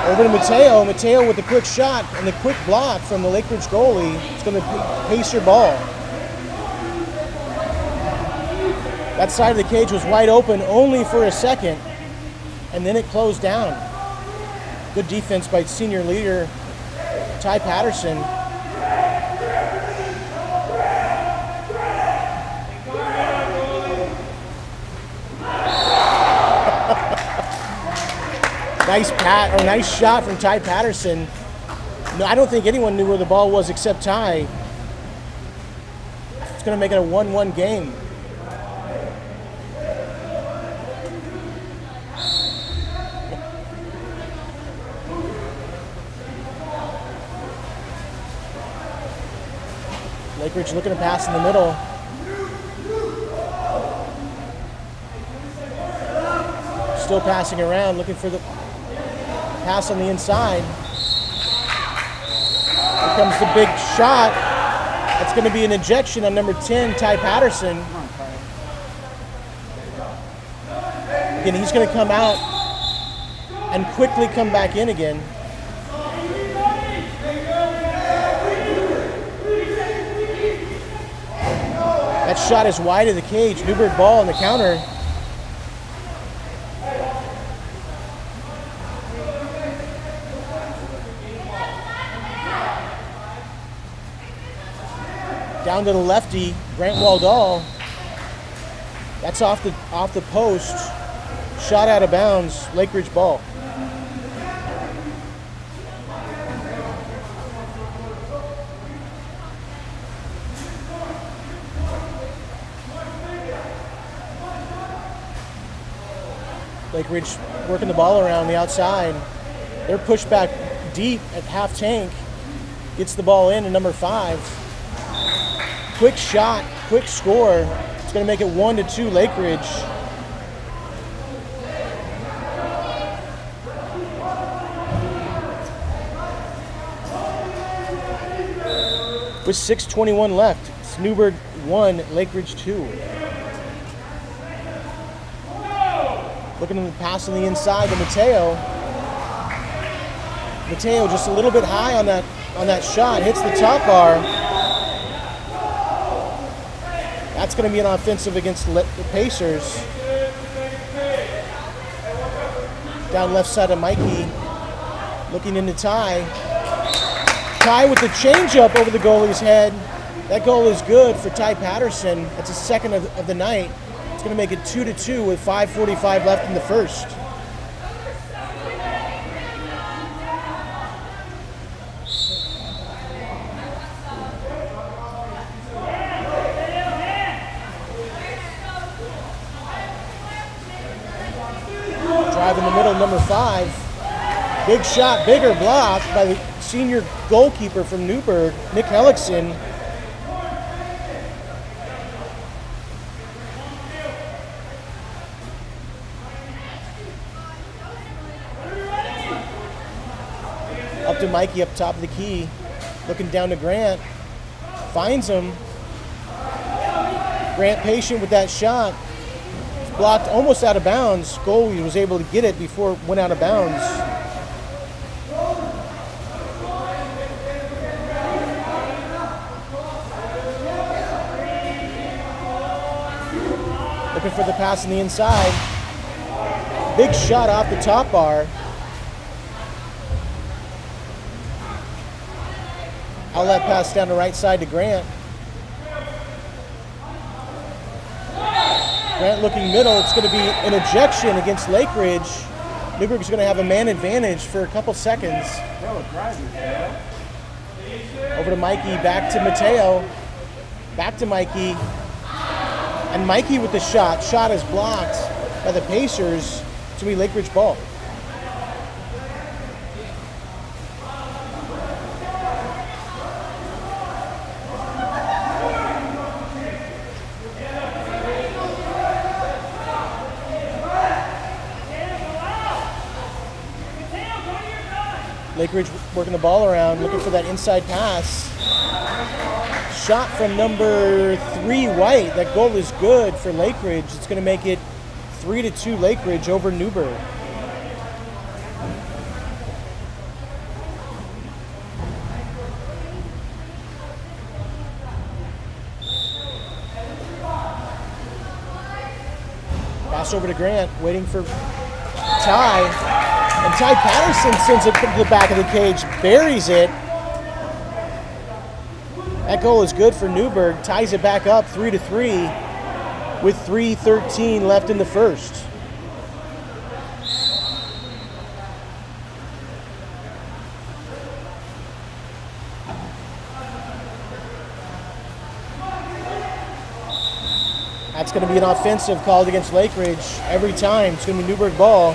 Over to Mateo. Mateo with the quick shot and the quick block from the Lakeridge goalie. It's going to pace your ball. That side of the cage was wide open only for a second, and then it closed down. Good defense by senior leader Ty Patterson. Nice shot from Ty Patterson. No, I don't think anyone knew where the ball was except Ty. It's going to make it a 1-1 game. Lakeridge looking to pass in the middle. Still passing around, looking for the pass on the inside. Here comes the big shot. That's going to be an ejection on number 10, Ty Patterson. Again, he's going to come out and quickly come back in again. That shot is wide of the cage. Newberg ball on the counter. Down to the lefty, Grant Waldall. That's off the post. Shot out of bounds, Lakeridge ball. Lakeridge working the ball around the outside. They're pushed back deep at half tank. Gets the ball in to number 5. Quick shot, quick score. It's going to make it 1-2 Lakeridge. With 6:21 left, it's Newberg 1, Lakeridge 2. Looking at the pass on the inside to Mateo. Mateo just a little bit high on that shot, hits the top bar. That's going to be an offensive against the Pacers. Down left side of Mikey, looking into Ty. Ty with the changeup over the goalie's head. That goal is good for Ty Patterson. That's his second of the night. It's going to make it 2-2 with 5:45 left in the first. Drive in the middle, number 5. Big shot, bigger block by the senior goalkeeper from Newberg, Nick Hellickson. Up to Mikey up top of the key, looking down to Grant. Finds him. Grant patient with that shot. It's blocked almost out of bounds. Goalie was able to get it before it went out of bounds. Looking for the pass on the inside. Big shot off the top bar. Outlet pass down the right side to Grant. Grant looking middle. It's going to be an ejection against Lakeridge. Newberg's going to have a man advantage for a couple seconds. Over to Mikey, back to Mateo. Back to Mikey. And Mikey with the shot. Shot is blocked by the Pacers. It's going to be Lakeridge ball. Lakeridge working the ball around, looking for that inside pass. Shot from number 3, White. That goal is good for Lakeridge. It's going to make it 3-2 Lakeridge over Newberg. pass over to Grant, waiting for Ty. And Ty Patterson sends it to the back of the cage, buries it. That goal is good for Newberg. Ties it back up 3-3 with 3:13 left in the first. That's going to be an offensive called against Lakeridge every time. It's going to be Newberg ball.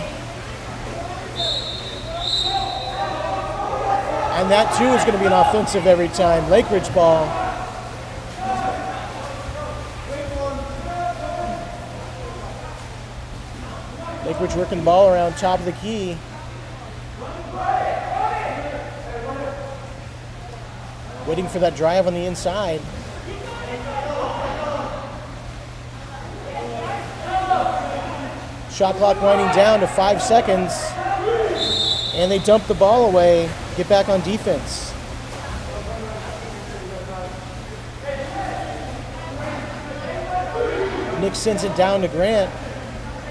And that too is going to be an offensive every time. Lakeridge ball. Lakeridge working the ball around top of the key. Waiting for that drive on the inside. Shot clock winding down to 5 seconds. And they dump the ball away, get back on defense. Nick sends it down to Grant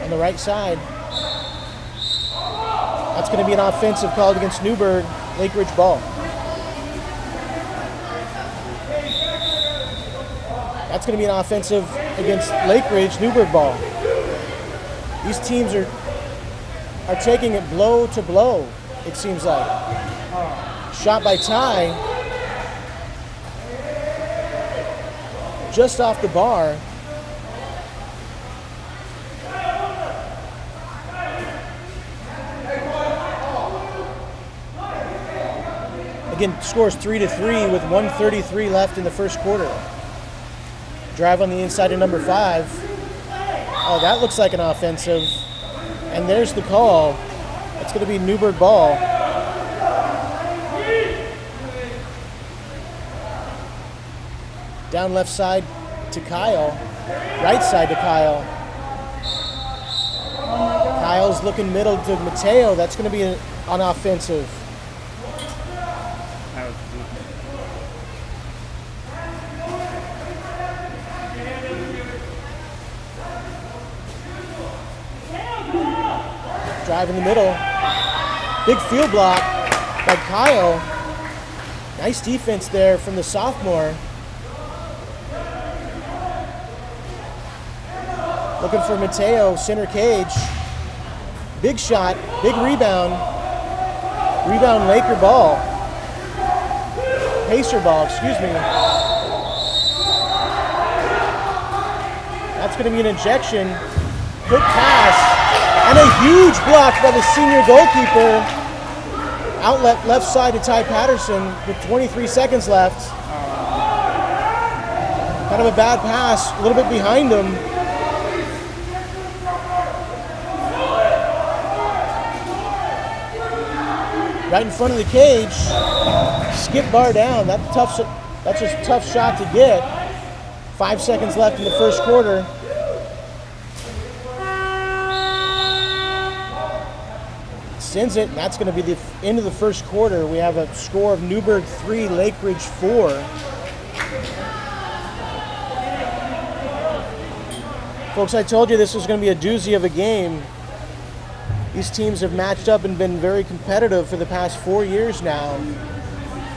on the right side. That's going to be an offensive called against Newberg. Lakeridge ball. That's going to be an offensive against Lakeridge. Newberg ball. These teams are taking it blow to blow, it seems like. Shot by Ty. Just off the bar. Again, scores 3-3 with 1:33 left in the first quarter. Drive on the inside of number 5. Oh, that looks like an offensive. And there's the call. It's going to be Newberg ball. Down left side to Kyle. Right side to Kyle. Kyle's looking middle to Mateo. That's going to be an offensive. Drive in the middle. Big field block by Kyle. Nice defense there from the sophomore. Looking for Mateo, center cage. Big shot, big rebound. Rebound Laker ball. Pacer ball, excuse me. That's going to be an ejection. Quick pass. And a huge block by the senior goalkeeper. Outlet left side to Ty Patterson with 23 seconds left. Kind of a bad pass, a little bit behind him. Right in front of the cage. Skip bar down. That's a tough shot to get. 5 seconds left in the first quarter. Sends it, and that's going to be the end of the first quarter. We have a score of Newberg 3, Lakeridge 4. Folks, I told you this was going to be a doozy of a game. These teams have matched up and been very competitive for the past 4 years now,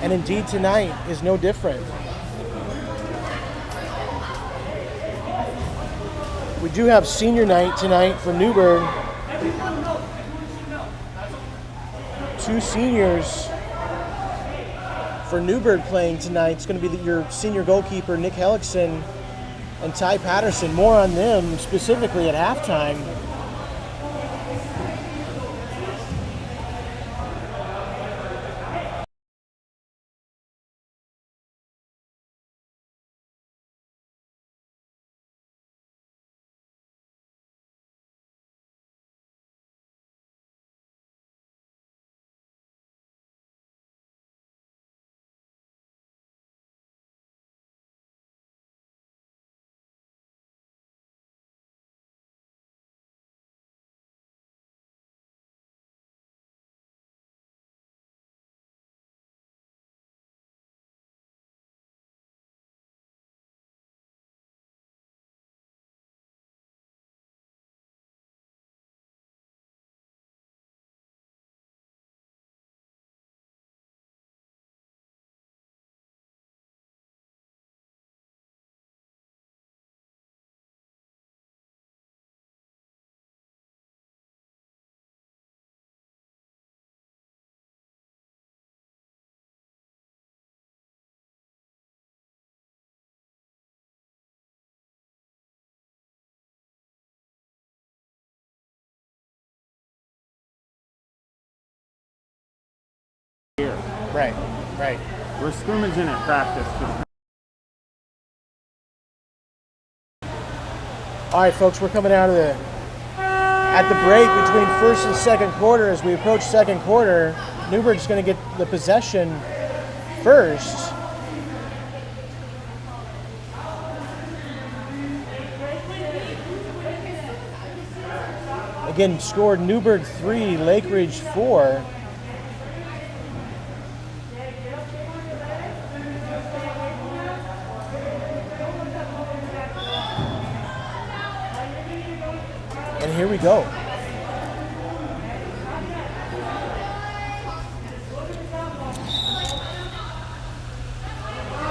and indeed tonight is no different. We do have senior night tonight for Newberg. 2 seniors for Newberg playing tonight. It's going to be your senior goalkeeper, Nick Hellickson, and Ty Patterson. More on them specifically at halftime. Right, right. We're scrimmaging at practice. All right, folks, we're coming out of at the break between first and second quarter. As we approach second quarter, Newberg's going to get the possession first. Again, scored Newberg 3, Lakeridge 4. And here we go.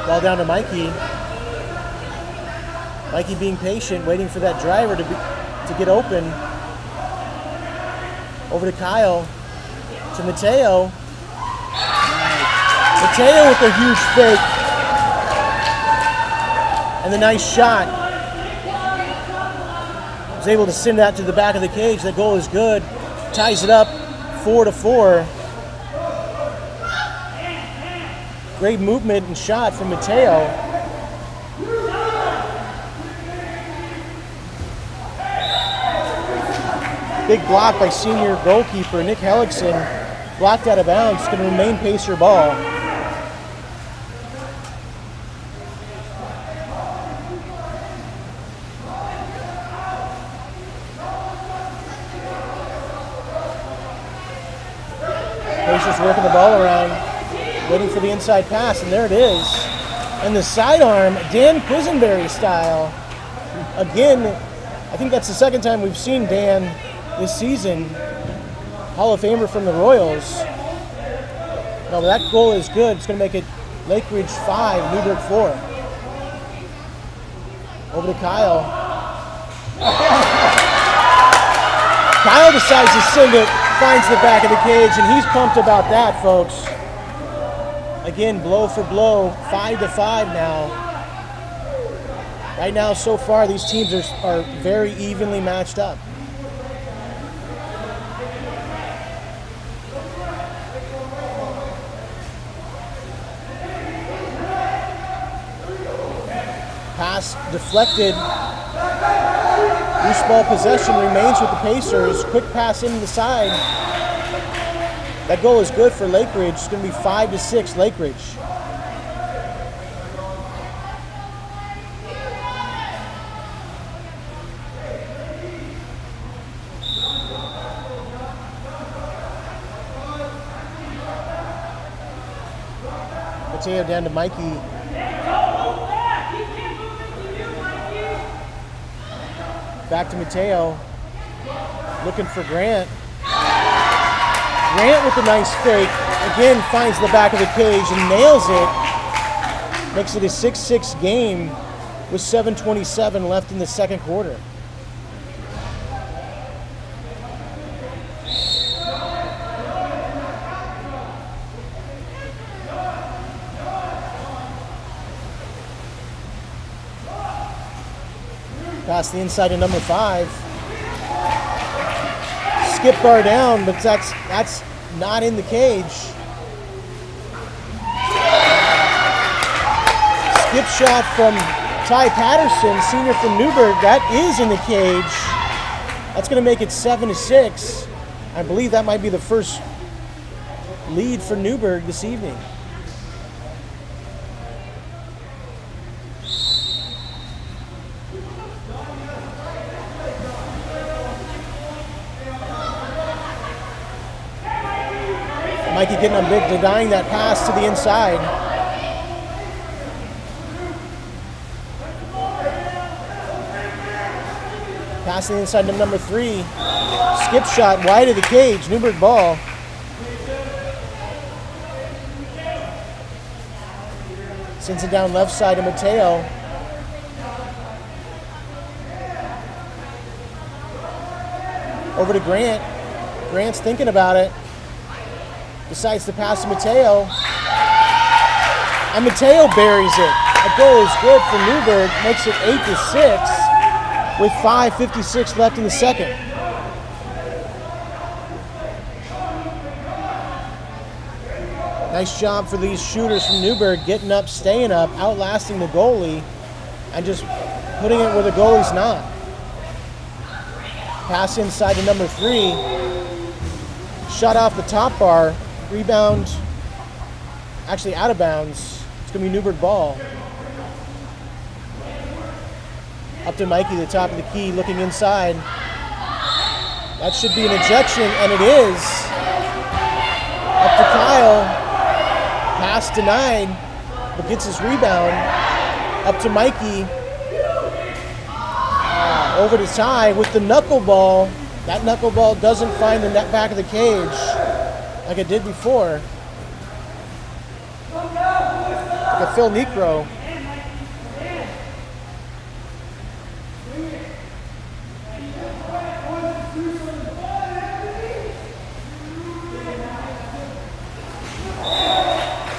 Ball down to Mikey. Mikey being patient, waiting for that driver to get open. Over to Kyle. To Mateo. Mateo with a huge fake. And the nice shot. Was able to send that to the back of the cage. That goal is good. Ties it up 4-4. Great movement and shot from Mateo. Big block by senior goalkeeper Nick Hellickson. Blocked out of bounds. It's going to remain Pacer ball. Pacers working the ball around, waiting for the inside pass, and there it is. And the sidearm, Dan Quisenberry style. Again, I think that's the second time we've seen Dan this season. Hall of Famer from the Royals. No, that goal is good. It's going to make it Lakeridge 5, Newberg 4. Over to Kyle. Kyle decides to send it, finds the back of the cage, and he's pumped about that, folks. Again, blow for blow, 5-5 now. Right now, so far, these teams are very evenly matched up. Pass deflected. Loose ball possession remains with the Pacers. Quick pass into the side. That goal is good for Lakeridge. It's going to be 5-6 Lakeridge. Mateo down to Mikey. Back to Mateo. Looking for Grant. Grant with a nice fake. Again, finds the back of the cage and nails it. Makes it a 6-6 game with 7:27 left in the second quarter. Pass the inside to number 5. Skip bar down, but that's not in the cage. Skip shot from Ty Patterson, senior from Newberg. That is in the cage. That's going to make it 7-6. I believe that might be the first lead for Newberg this evening. Mikey getting on big, denying that pass to the inside. Pass to the inside to number 3. Skip shot wide of the cage, Newberg ball. Sends it down left side to Mateo. Over to Grant. Grant's thinking about it. Decides to pass to Mateo. And Mateo buries it. A goal is good for Newberg. Makes it 8-6 with 5:56 left in the second. Nice job for these shooters from Newberg, getting up, staying up, outlasting the goalie, and just putting it where the goalie's not. Pass inside to number 3. Shot off the top bar. Rebound, actually out of bounds. It's going to be Newberg ball. Up to Mikey, the top of the key, looking inside. That should be an ejection, and it is. Up to Kyle. Pass denied, but gets his rebound. Up to Mikey. Over to Ty with the knuckleball. That knuckleball doesn't find the net back of the cage like it did before. Like a Phil Necro.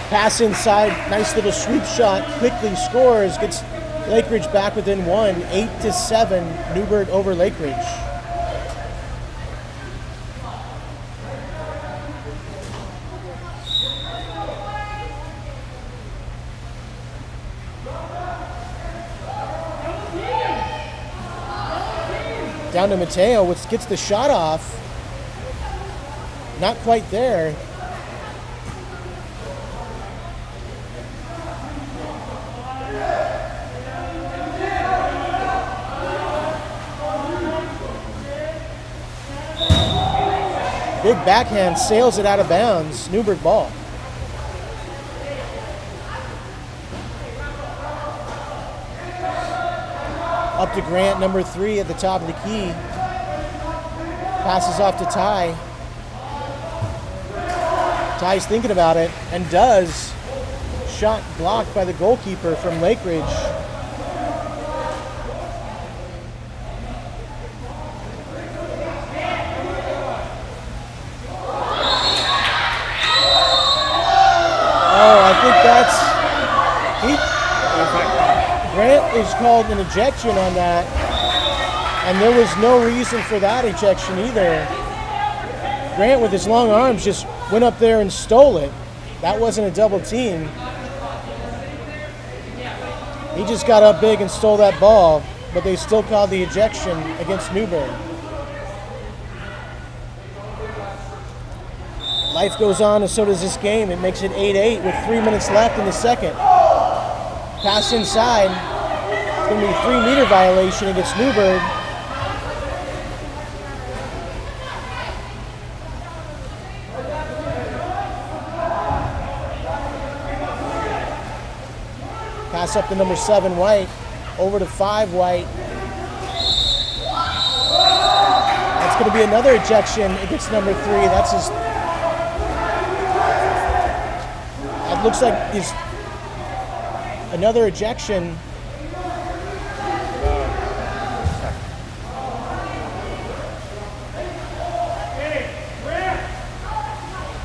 Pass inside, nice little sweep shot, quickly scores, gets Lakeridge back within 1, 8-7, Newberg over Lakeridge. Down to Mateo, which gets the shot off. Not quite there. Big backhand, sails it out of bounds. Newberg ball. Up to Grant, number 3 at the top of the key. Passes off to Ty. Ty's thinking about it and does. Shot blocked by the goalkeeper from Lakeridge. I think Grant is called an ejection on that, and there was no reason for that ejection either. Grant, with his long arms, just went up there and stole it. That wasn't a double team. He just got up big and stole that ball, but they still called the ejection against Newberg. Life goes on, and so does this game. It makes it 8-8 with 3 minutes left in the second. Pass inside. It's going to be a 3-meter violation against Newberg. Pass up to number 7, White. Over to 5, White. That's going to be another ejection against number 3. That's his... It looks like is another ejection.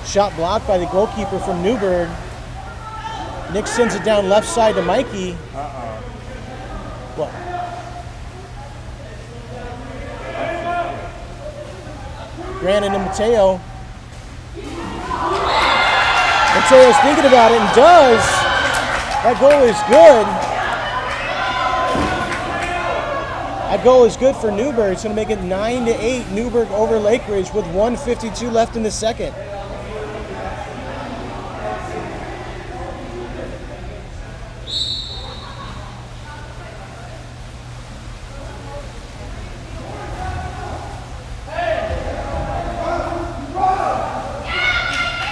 Shot blocked by the goalkeeper from Newberg. Nick sends it down left side to Mikey. What? Grant and Mateo. Mateo's thinking about it and does. That goal is good. That goal is good for Newberg. It's going to make it 9-8, Newberg over Lakeridge with 1:52 left in the second.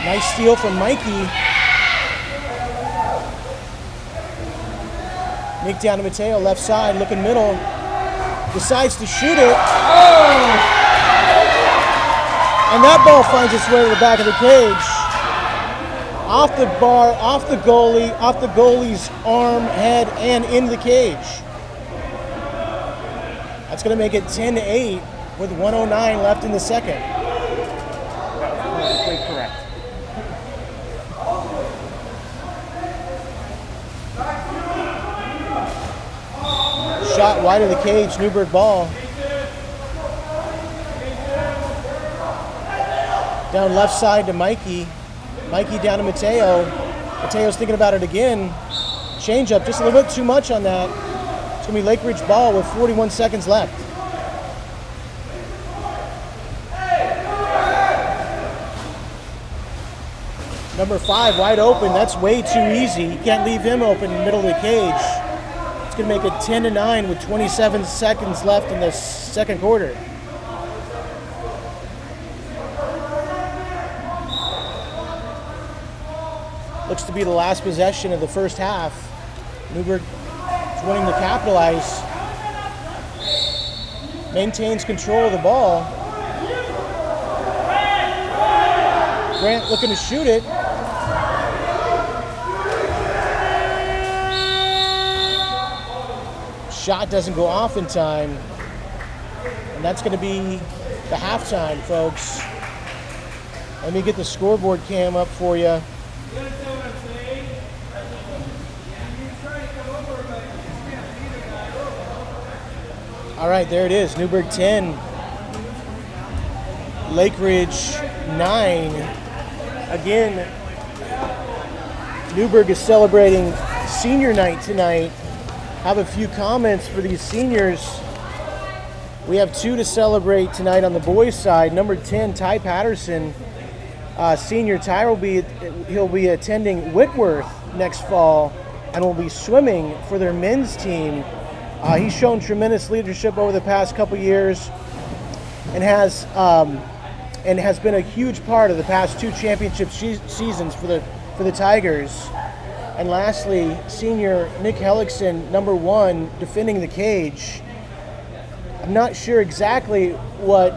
Nice steal from Mikey. Nick down to Mateo, left side, looking middle. Decides to shoot it. Oh! And that ball finds its way to the back of the cage. Off the bar, off the goalie's arm, head, and in the cage. That's going to make it 10-8 with 1:09 left in the second. Perfectly correct. Shot wide of the cage, Newberg ball. Down left side to Mikey. Mikey down to Mateo. Mateo's thinking about it again. Change up, just a little bit too much on that. It's going to be Lakeridge ball with 41 seconds left. Number 5 wide open. That's way too easy. You can't leave him open in the middle of the cage. It's going to make it 10-9 with 27 seconds left in the second quarter. Looks to be the last possession of the first half. Newberg is wanting to capitalize. Maintains control of the ball. Grant looking to shoot it. Shot doesn't go off in time. And that's going to be the halftime, folks. Let me get the scoreboard cam up for you. All right, there it is. Newberg 10, Lakeridge 9. Again, Newberg is celebrating senior night tonight. Have a few comments for these seniors. We have 2 to celebrate tonight on the boys' side. Number 10, Ty Patterson, senior. Ty he'll be attending Whitworth next fall and will be swimming for their men's team. He's shown tremendous leadership over the past couple years and has been a huge part of the past 2 championship seasons for the Tigers. And lastly, senior Nick Hellickson, number 1, defending the cage. I'm not sure exactly what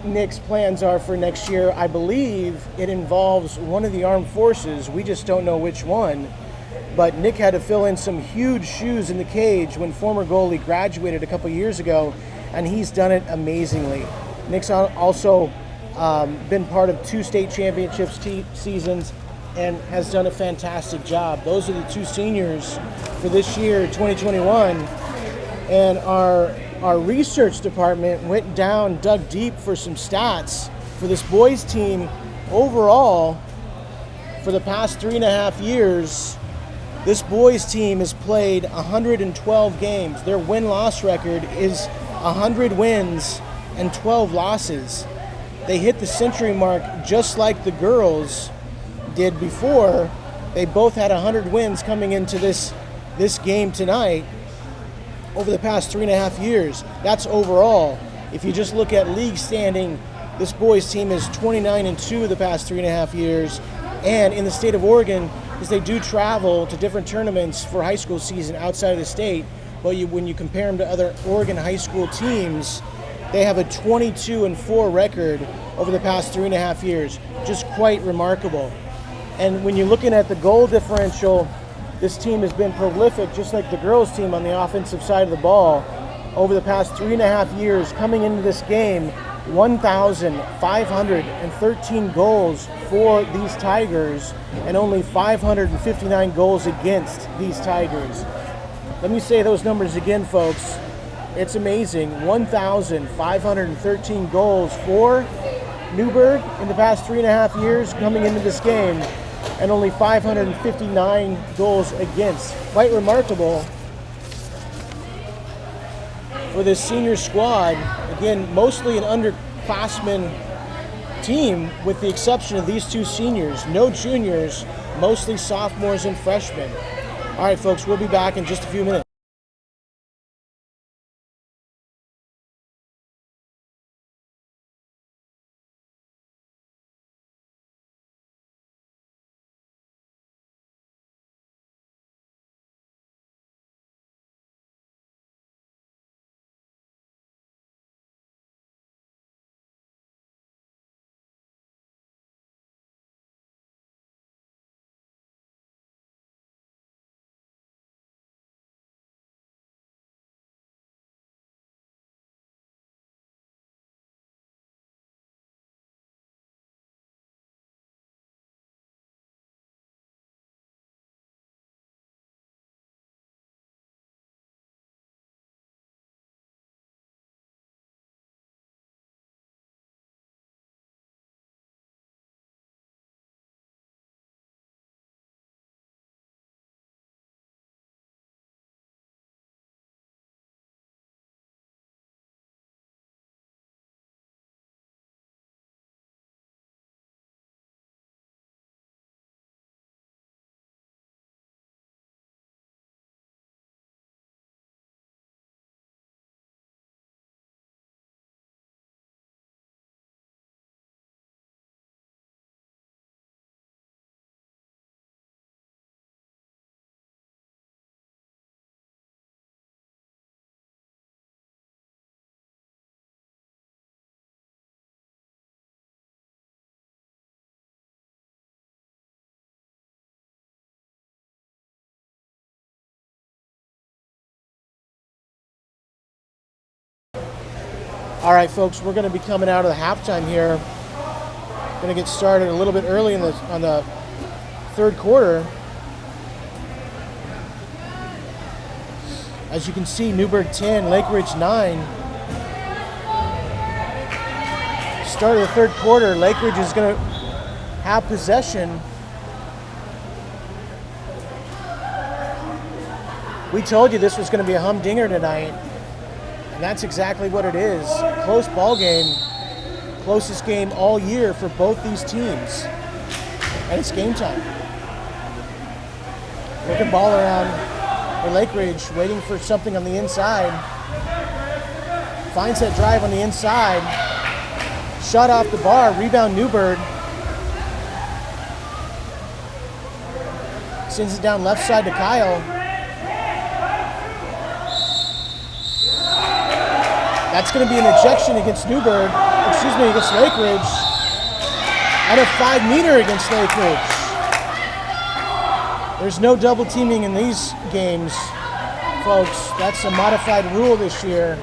Nick's plans are for next year. I believe it involves one of the armed forces. We just don't know which one. But Nick had to fill in some huge shoes in the cage when former goalie graduated a couple years ago, and he's done it amazingly. Nick's also been part of 2 state championships seasons and has done a fantastic job. Those are the 2 seniors for this year, 2021. And our research department went down, dug deep for some stats for this boys team. Overall, for the past 3.5 years, this boys team has played 112 games. Their win-loss record is 100 wins and 12 losses. They hit the century mark just like the girls did before. They both had 100 wins coming into this game tonight over the past 3.5 years. That's overall. If you just look at league standing, this boys team is 29-2 the past 3.5 years. And in the state of Oregon, because they do travel to different tournaments for high school season outside of the state, but when you compare them to other Oregon high school teams, they have a 22-4 record over the past 3.5 years. Just quite remarkable. And when you're looking at the goal differential, this team has been prolific, just like the girls team on the offensive side of the ball. Over the past 3.5 years, coming into this game, 1,513 goals for these Tigers and only 559 goals against these Tigers. Let me say those numbers again, folks. It's amazing. 1,513 goals for Newberg in the past 3.5 years coming into this game, and only 559 goals against. Quite remarkable for this senior squad. Again, mostly an underclassmen team with the exception of these 2 seniors. No juniors, mostly sophomores and freshmen. All right, folks, we'll be back in just a few minutes. All right, folks, we're going to be coming out of the halftime here. Going to get started a little bit early on the third quarter. As you can see, Newberg 10, Lakeridge 9. Start of the third quarter, Lakeridge is going to have possession. We told you this was going to be a humdinger tonight, and that's exactly what it is. Close ball game, closest game all year for both these teams, and it's game time. Working ball around for Lakeridge, waiting for something on the inside. Finds that drive on the inside. Shot off the bar, rebound Newberg. Sends it down left side to Kyle. That's going to be an ejection against Newberg, against Lakeridge. And a 5-meter against Lakeridge. There's no double teaming in these games, folks. That's a modified rule this year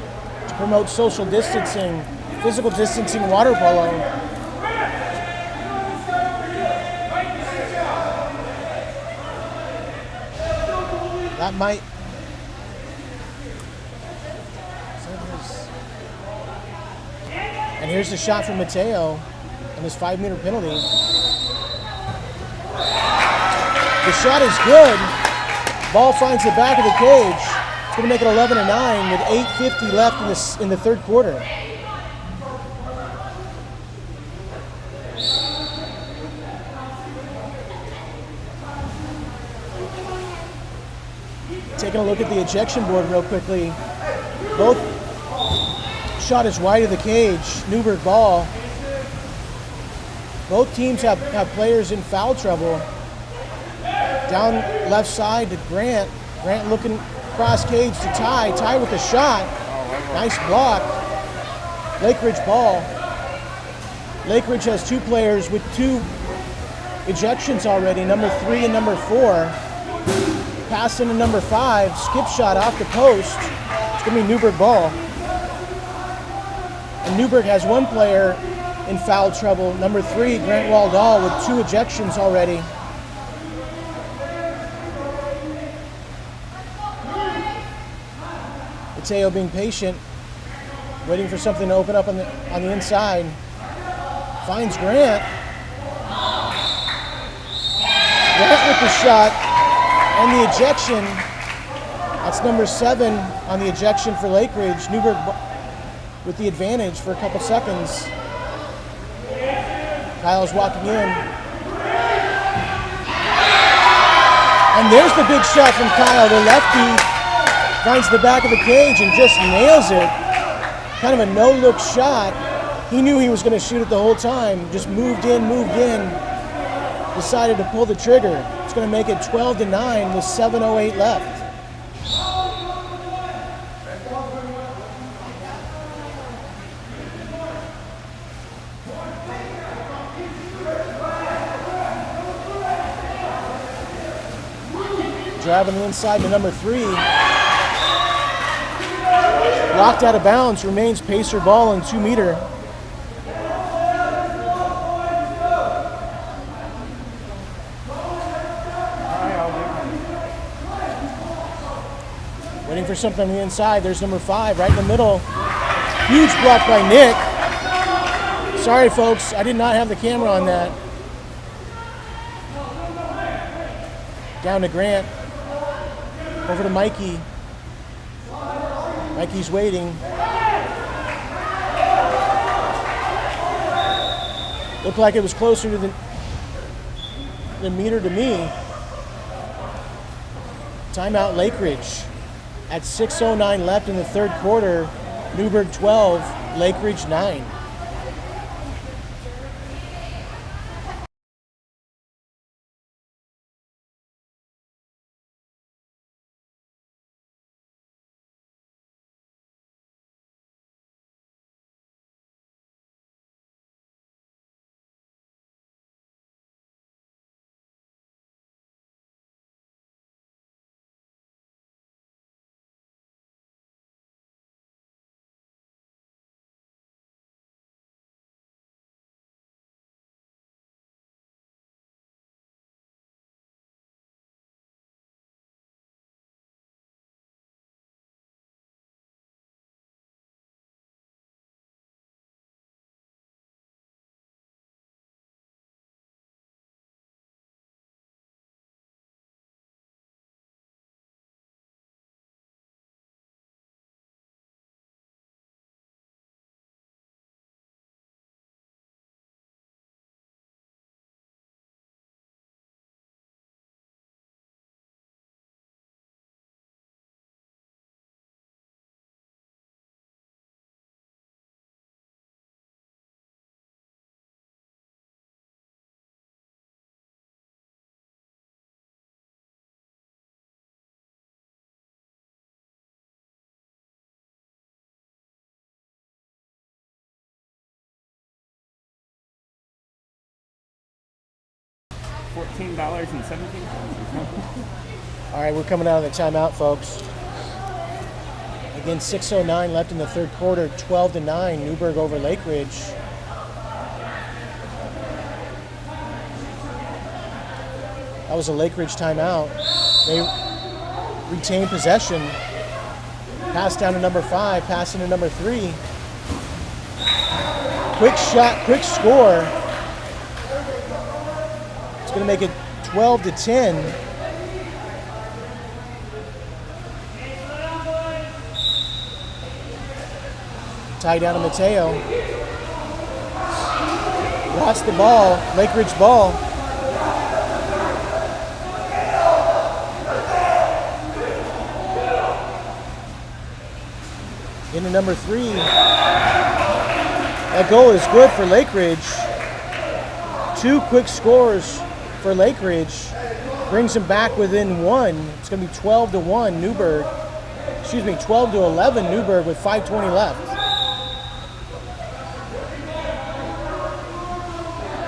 to promote social distancing, physical distancing water polo. That might. And here's the shot from Mateo and his 5-meter penalty. The shot is good. Ball finds the back of the cage. It's going to make it 11-9 with 8:50 left in the third quarter. Taking a look at the ejection board real quickly. Both shot is wide of the cage. Newberg ball. Both teams have players in foul trouble. Down left side to Grant. Grant looking cross cage to Ty. Ty with a shot. Nice block. Lakeridge ball. Lakeridge has two players with 2 ejections already, number 3 and number 4. Pass into number 5, skip shot off the post. It's going to be Newberg ball. And Newberg has 1 player in foul trouble, number 3, Grant Waldall, with 2 ejections already. Mateo being patient, waiting for something to open up on the inside. Finds Grant. Grant with the shot. And the ejection, that's number 7 on the ejection for Lakeridge. Newberg with the advantage for a couple seconds. Kyle's walking in. And there's the big shot from Kyle. The lefty finds the back of the cage and just nails it. Kind of a no-look shot. He knew he was going to shoot it the whole time. Just moved in. Decided to pull the trigger. It's going to make it 12-9 with 7:08 left. Drive on the inside to number 3. Blocked out of bounds, remains Pacer ball and 2-meter. Waiting for something on the inside. There's number 5 right in the middle. Huge block by Nick. Sorry, folks. I did not have the camera on that. Down to Grant. Over to Mikey. Mikey's waiting. Looked like it was closer to the meter to me. Timeout Lakeridge. At 6:09 left in the third quarter, Newberg 12, Lakeridge 9. $13.17. All right, we're coming out of the timeout, folks. Again, 6:09 left in the third quarter, 12-9, Newberg over Lakeridge. That was a Lakeridge timeout. They retained possession. Pass down to number 5, passing to number 3. Quick shot, quick score. It's going to make it 12-10. Tie down to Mateo. Lost the ball, Lakeridge ball. Into number 3. That goal is good for Lakeridge. 2 quick scores for Lakeridge. Brings them back within 1. It's going to be 12-1 Newberg. 12-11 Newberg with 5:20 left.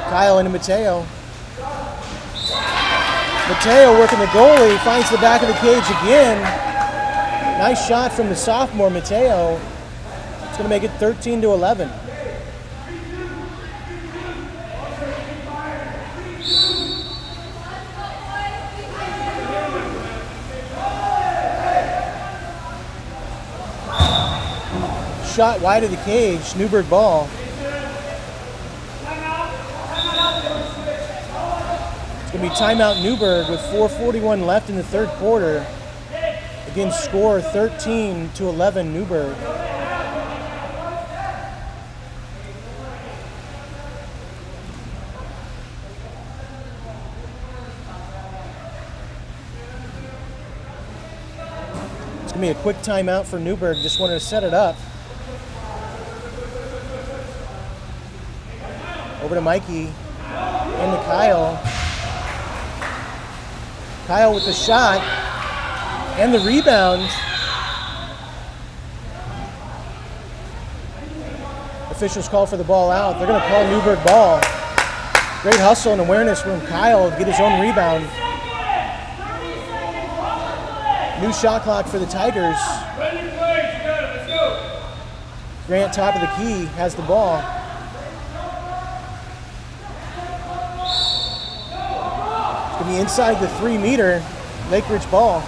Kyle into Mateo. Mateo working the goalie, finds the back of the cage again. Nice shot from the sophomore, Mateo. It's going to make it 13-11. Shot wide of the cage, Newberg ball. It's going to be timeout Newberg with 4:41 left in the third quarter. Again, score 13-11 Newberg. It's going to be a quick timeout for Newberg. Just wanted to set it up. Over to Mikey and to Kyle. Kyle with the shot. And the rebound. Officials call for the ball out. They're going to call Newberg ball. Great hustle and awareness from Kyle to get his own rebound. New shot clock for the Tigers. Grant, top of the key, has the ball. It's going to be inside the 3-meter. Lakeridge ball.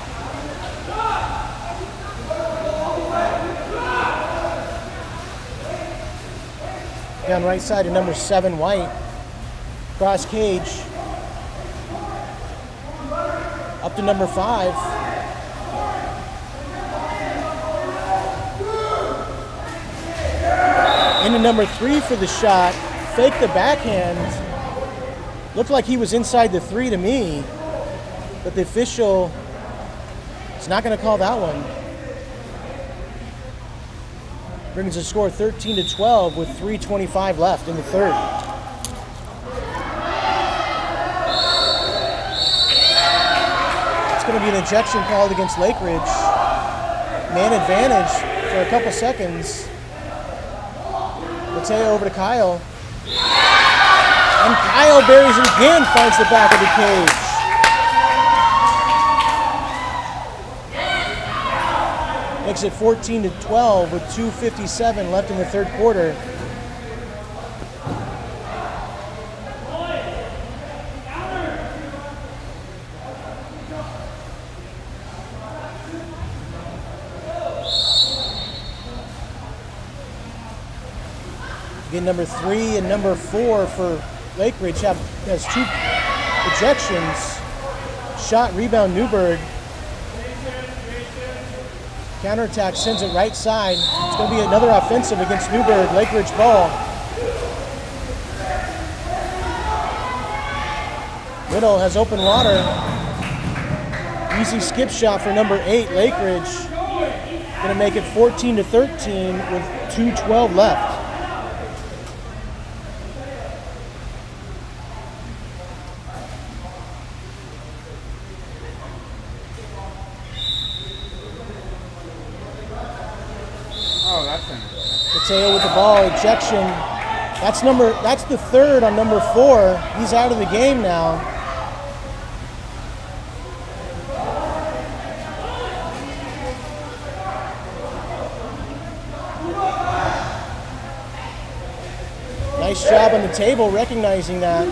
Down right side to number 7, White. Cross cage. Up to number 5. Into number 3 for the shot. Fake the backhand. Looked like he was inside the 3 to me. But the official is not going to call that one. Brings the score 13-12 with 3:25 left in the third. It's going to be an ejection called against Lakeridge. Man advantage for a couple seconds. Mateo over to Kyle. And Kyle buries it again, finds the back of the cage. Makes it 14-12 with 2:57 left in the third quarter. Again, number 3 and number 4 for Lakeridge has 2 ejections. Shot, rebound, Newberg. Counterattack sends it right side. It's going to be another offensive against Newberg. Lakeridge ball. Whittle has open water. Easy skip shot for number 8, Lakeridge. Going to make it 14-13 with 2:12 left. Mateo with the ball, ejection. That's the third on number 4. He's out of the game now. Nice job on the table recognizing that.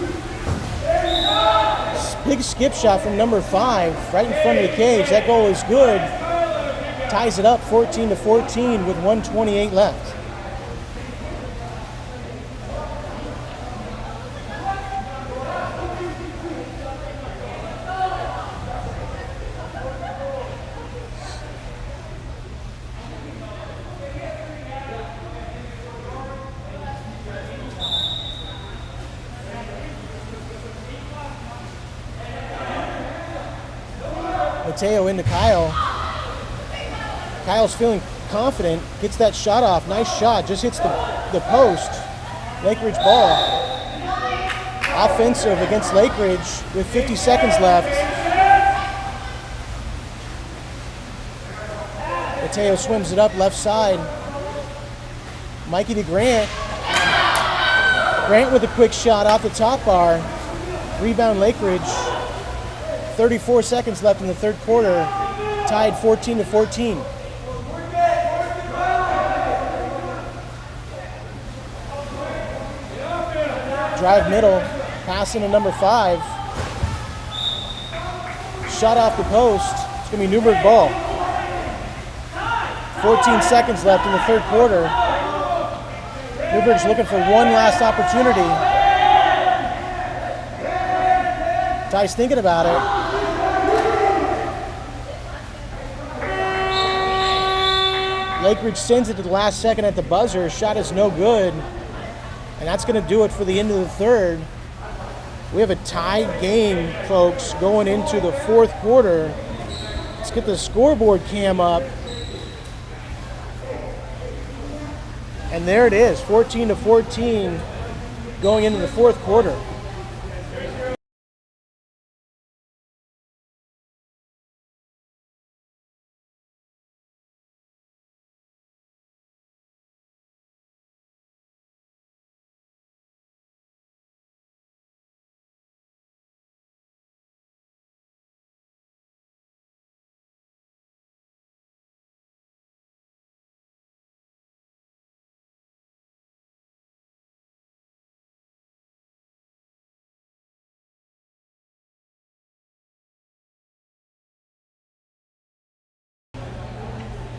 Big skip shot from number 5 right in front of the cage. That goal is good. Ties it up 14-14 with 1:28 left. Mateo into Kyle. Kyle's feeling confident, gets that shot off. Nice shot, just hits the post. Lakeridge ball. Offensive against Lakeridge with 50 seconds left. Mateo swims it up left side. Mikey to Grant. Grant with a quick shot off the top bar. Rebound Lakeridge. 34 seconds left in the third quarter. Tied 14-14. Drive middle, passing to number 5. Shot off the post. It's going to be Newberg ball. 14 seconds left in the third quarter. Newberg's looking for one last opportunity. Ty's thinking about it. Lakeridge sends it to the last second at the buzzer. Shot is no good. And that's going to do it for the end of the third. We have a tied game, folks, going into the fourth quarter. Let's get the scoreboard cam up. And there it is, 14-14 going into the fourth quarter.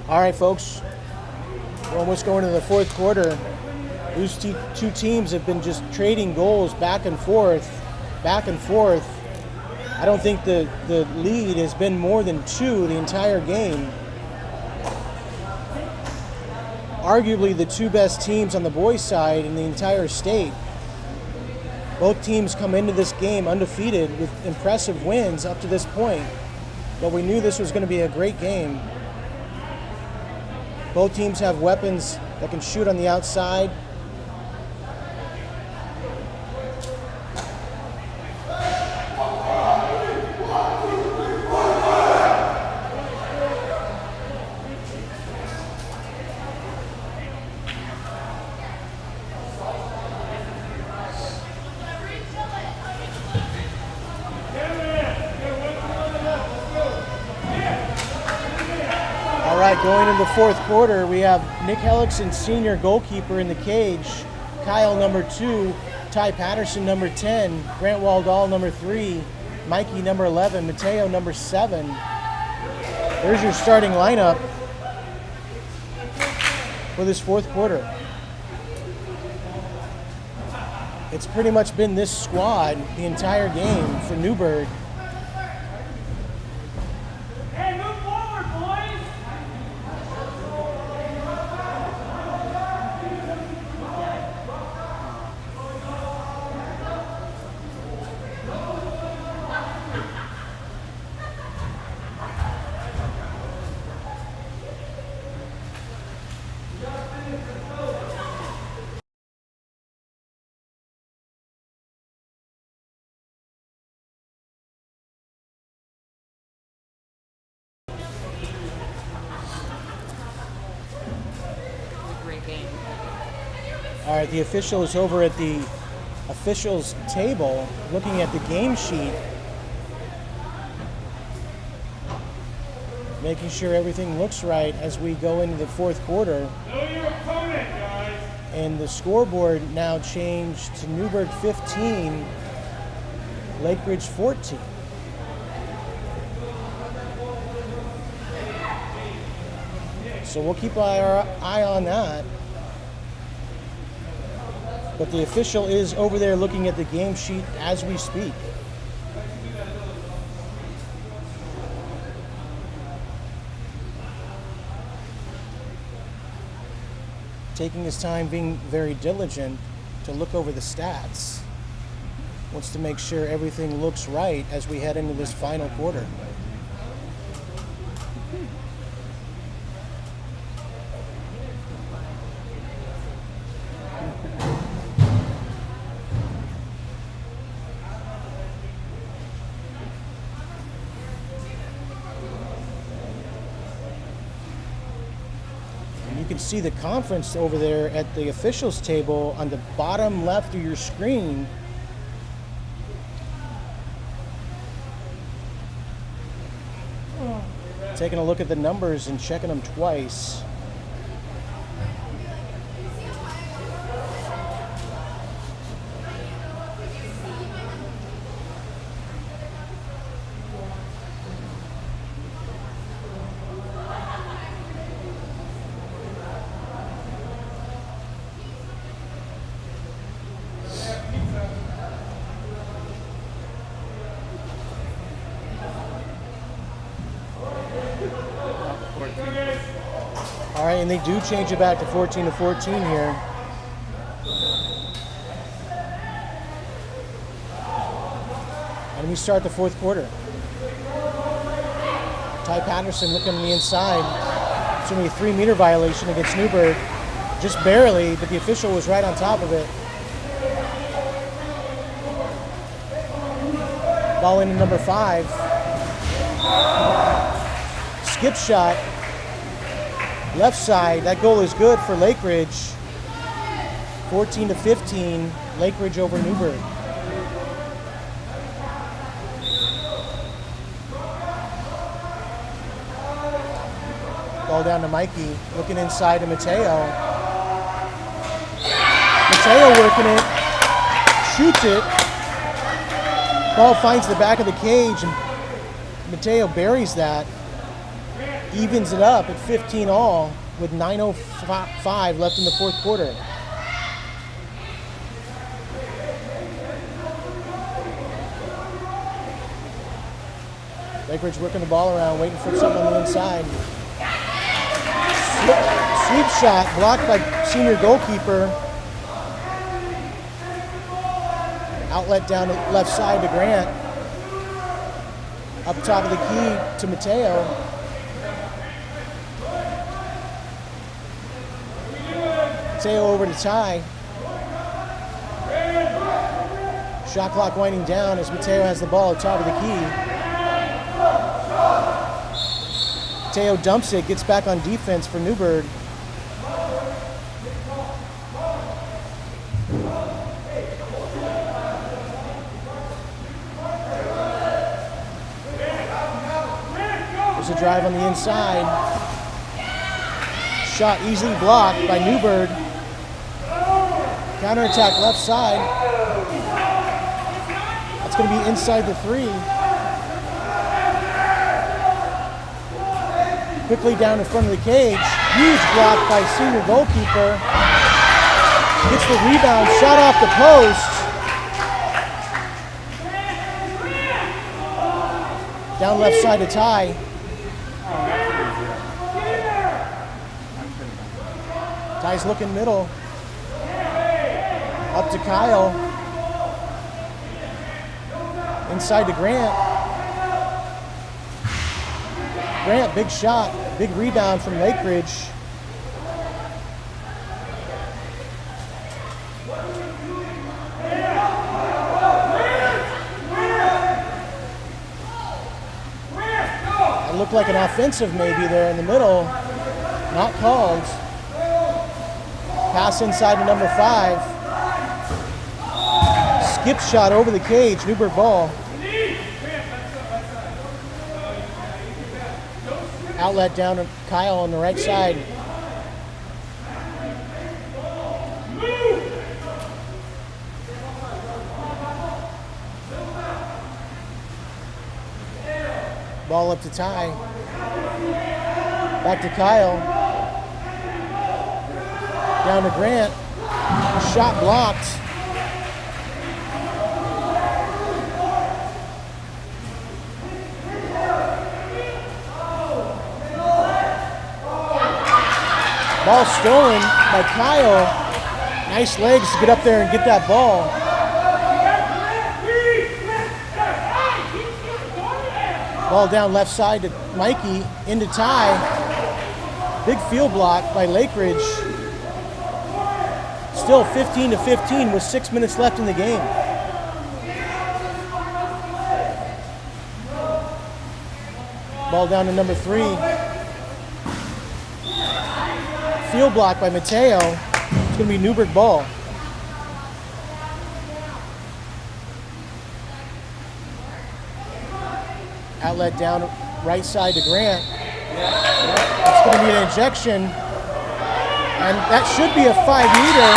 All right, folks, we're almost going to the fourth quarter. These two teams have been just trading goals back and forth. I don't think the lead has been more than 2 the entire game. Arguably the 2 best teams on the boys' side in the entire state. Both teams come into this game undefeated with impressive wins up to this point. But we knew this was going to be a great game. Both teams have weapons that can shoot on the outside. Going into the fourth quarter, we have Nick Hellickson, senior goalkeeper, in the cage. Kyle, number 2. Ty Patterson, number 10. Grant Waldall, number 3. Mikey, number 11. Mateo, number 7. There's your starting lineup for this fourth quarter. It's pretty much been this squad the entire game for Newberg. All right, the official is over at the officials table looking at the game sheet, making sure everything looks right as we go into the fourth quarter. Know your opponent, guys. And the scoreboard now changed to Newberg 15, Lakeridge 14. So we'll keep our eye on that. But the official is over there looking at the game sheet as we speak. Taking his time, being very diligent to look over the stats. Wants to make sure everything looks right as we head into this final quarter. You can see the conference over there at the officials table on the bottom left of your screen. Taking a look at the numbers and checking them twice. All right, and they do change it back to 14 to 14 here. And we start the fourth quarter. Ty Patterson looking on the inside. It's only a 3-meter violation against Newberg. Just barely, but the official was right on top of it. Ball into number 5. Skip shot. Left side, that goal is good for Lakeridge. 14 to 15, Lakeridge over Newberg. Ball down to Mikey, looking inside to Mateo. Mateo working it, shoots it. Ball finds the back of the cage, and Mateo buries that. Evens it up at 15 all with 9:05 left in the fourth quarter. Lakeridge working the ball around, waiting for something on the inside. Sweep shot blocked by senior goalkeeper. Outlet down the left side to Grant. Up top of the key to Mateo. Mateo over to Ty. Shot clock winding down as Mateo has the ball at top of the key. Mateo dumps it, gets back on defense for Newberg. There's a drive on the inside. Shot easily blocked by Newberg. Counterattack left side. That's going to be inside the 3. Quickly down in front of the cage. Huge block by senior goalkeeper. Gets the rebound, shot off the post. Down left side to Ty. Ty's looking middle. Up to Kyle. Inside to Grant. Grant, big shot. Big rebound from Lakeridge. It looked like an offensive maybe there in the middle. Not called. Pass inside to number 5. Skip shot over the cage, Newberg ball. Outlet down to Kyle on the right side. Ball up to Ty. Back to Kyle. Down to Grant. Shot blocked. Ball stolen by Kyle. Nice legs to get up there and get that ball. Ball down left side to Mikey, into Ty. Big field block by Lakeridge. Still 15-15 with 6 minutes left in the game. Ball down to number 3. Field block by Mateo. It's going to be Newberg ball. Outlet down right side to Grant. It's going to be an injection. And that should be a 5-meter.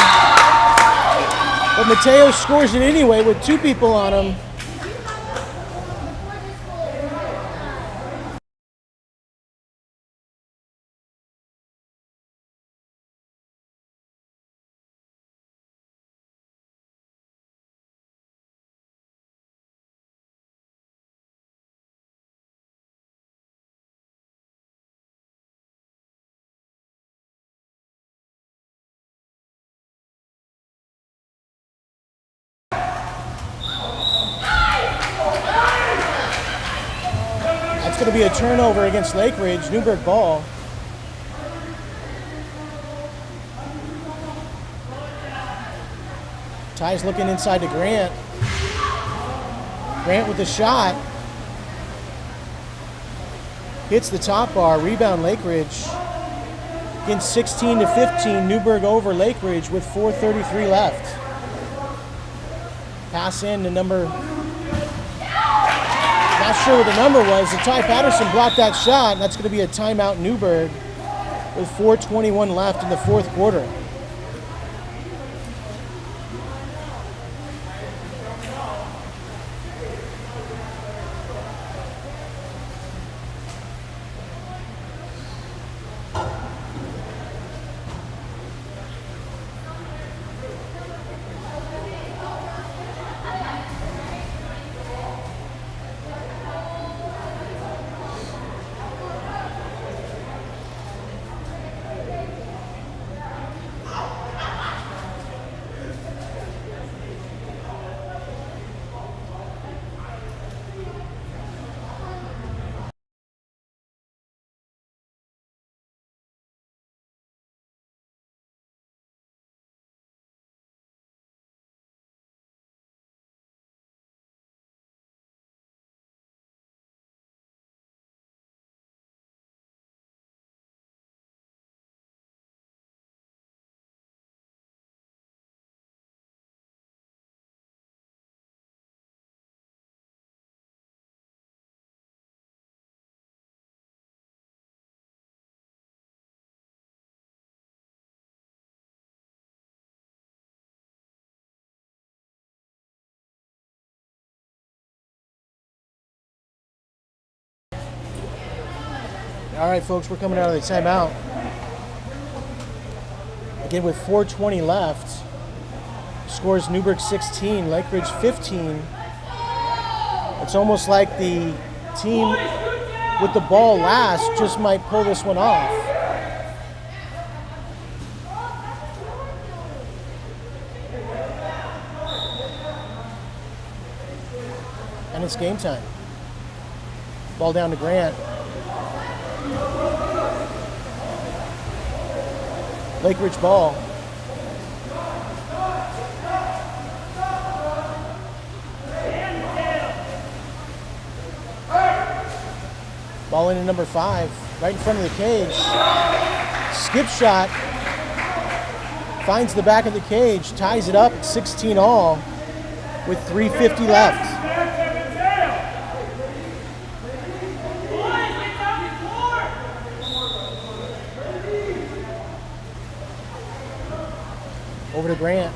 But Mateo scores it anyway with 2 people on him. It's going to be a turnover against Lakeridge. Newberg ball. Ty's looking inside to Grant. Grant with the shot. Hits the top bar. Rebound Lakeridge. Again, 16-15. Newberg over Lakeridge with 4:33 left. Pass in to number... Not sure what the number was. Ty Patterson blocked that shot, and that's going to be a timeout Newberg with 4:21 left in the fourth quarter. All right, folks, we're coming out of the timeout. Again, with 4:20 left, scores Newberg 16, Lakeridge 15. It's almost like the team with the ball last just might pull this one off. And it's game time. Ball down to Grant. Lakeridge ball. Ball into number 5, right in front of the cage. Skip shot. Finds the back of the cage, ties it up at 16 all with 3:50 left. Over to Grant.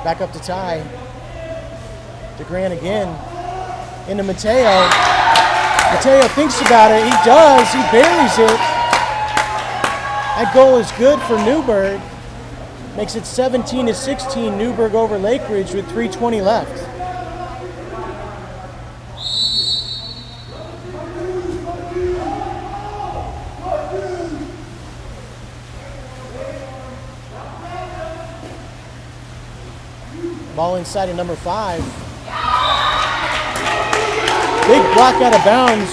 Back up to Ty. To Grant again. into Mateo. Mateo thinks about it. He does. He buries it. That goal is good for Newberg. Makes it 17-16. Newberg over Lakeridge with 3:20 left. Ball inside of number 5. Big block out of bounds.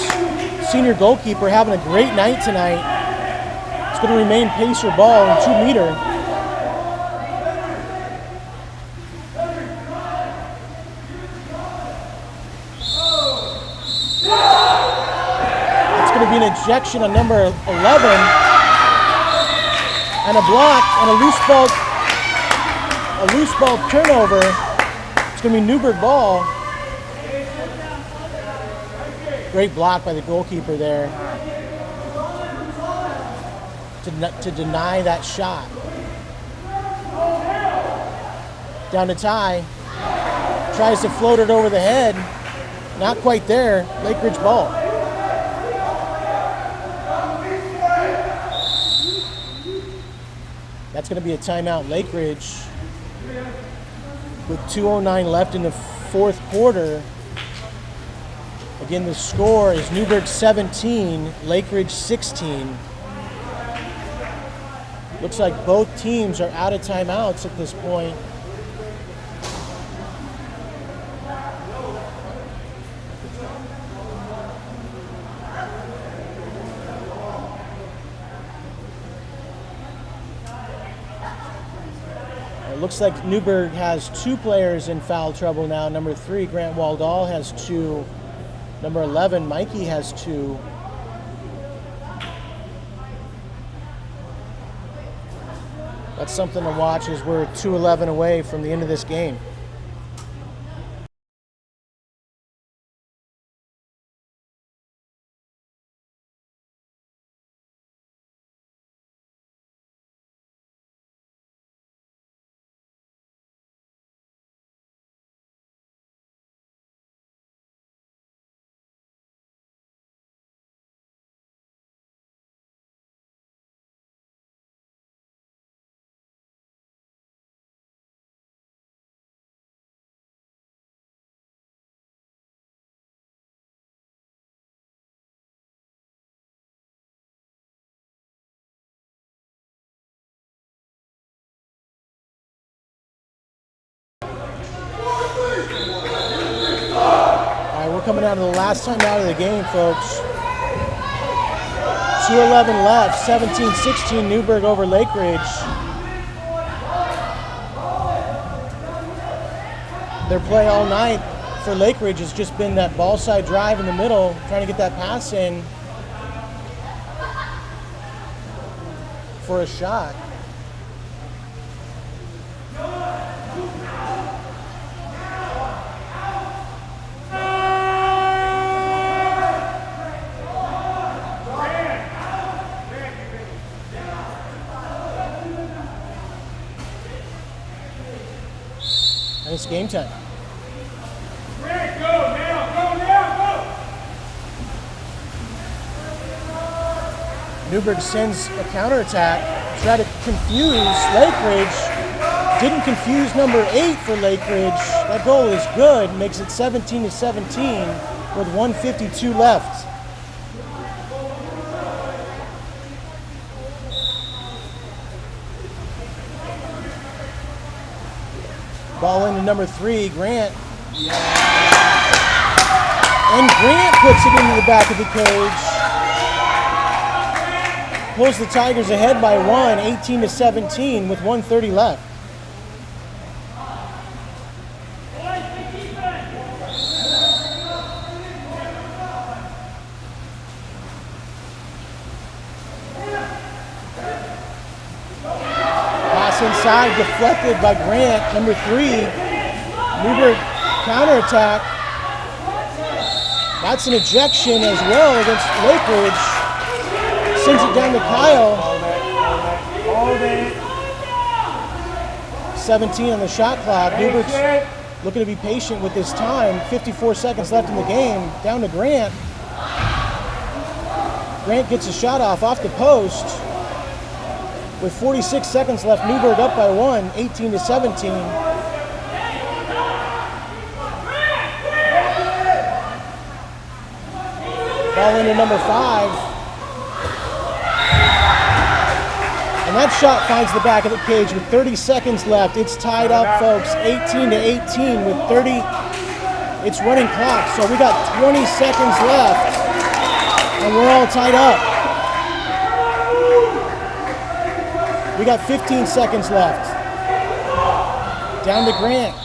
Senior goalkeeper having a great night tonight. It's going to remain Pacer ball in 2-meter. It's going to be an ejection on number 11. And a block and a loose ball turnover. It's going to be Newberg ball. Great block by the goalkeeper there to deny that shot. Down to Ty. Tries to float it over the head. Not quite there. Lakeridge ball. That's going to be a timeout, Lakeridge. With 2:09 left in the fourth quarter. Again, the score is Newberg 17, Lakeridge 16. Looks like both teams are out of timeouts at this point. It looks like Newberg has 2 players in foul trouble now. Number 3, Grant Waldall, has 2. Number 11, Mikey, has 2. That's something to watch as we're 2:11 away from the end of this game. Coming out of the last time out of the game, folks. 2:11 left, 17-16, Newberg over Lakeridge. Their play all night for Lakeridge has just been that ball side drive in the middle, trying to get that pass in for a shot. And it's game time. Grant, go now, go! Newberg sends a counterattack, try to confuse Lakeridge. Didn't confuse number 8 for Lakeridge. That goal is good, makes it 17-17 with 1:52 left. Ball into number 3, Grant. And Grant puts it into the back of the cage. Pulls the Tigers ahead by 1, 18-17 with 1:30 left. Inside, deflected by Grant, number 3. Newberg counterattack. That's an ejection as well against Lakeridge. Sends it down to Kyle. Hold it. 17 on the shot clock. Newberg's looking to be patient with this time. 54 seconds left in the game. Down to Grant. Grant gets a shot off the post. With 46 seconds left, Newberg up by 1, 18-17. Ball into number 5. And that shot finds the back of the cage with 30 seconds left. It's tied up, folks, 18-18 with 30. It's running clock, so we got 20 seconds left, and we're all tied up. We got 15 seconds left. Down to Grant.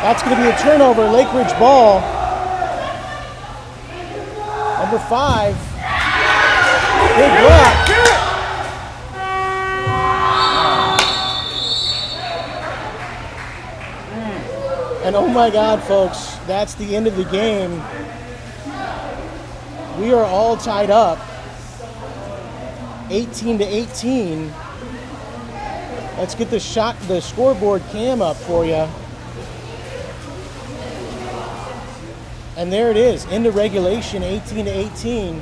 That's going to be a turnover, Lakeridge ball. Number 5. Big block. And oh my God, folks, that's the end of the game. We are all tied up, 18-18. Let's get the scoreboard cam up for you. And there it is, into regulation, 18-18.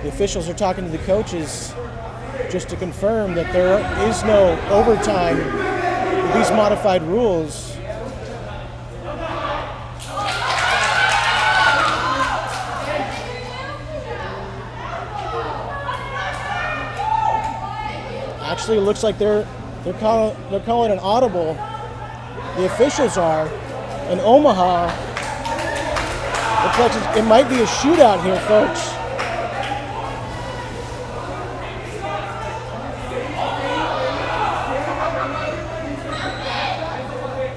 The officials are talking to the coaches just to confirm that there is no overtime with these modified rules. Actually, it looks like they're calling an audible. The officials are in Omaha. Looks like it might be a shootout here, folks.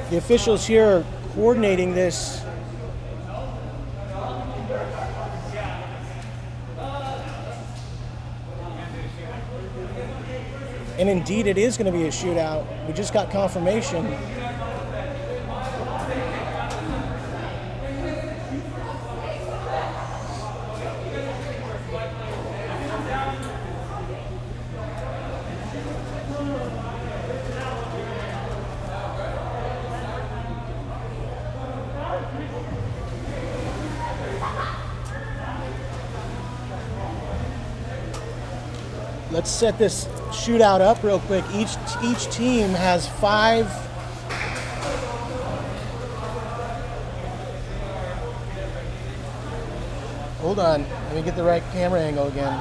The officials here are coordinating this. And indeed, it is going to be a shootout. We just got confirmation. Let's set this shootout up real quick. Each team has 5. Hold on, let me get the right camera angle again.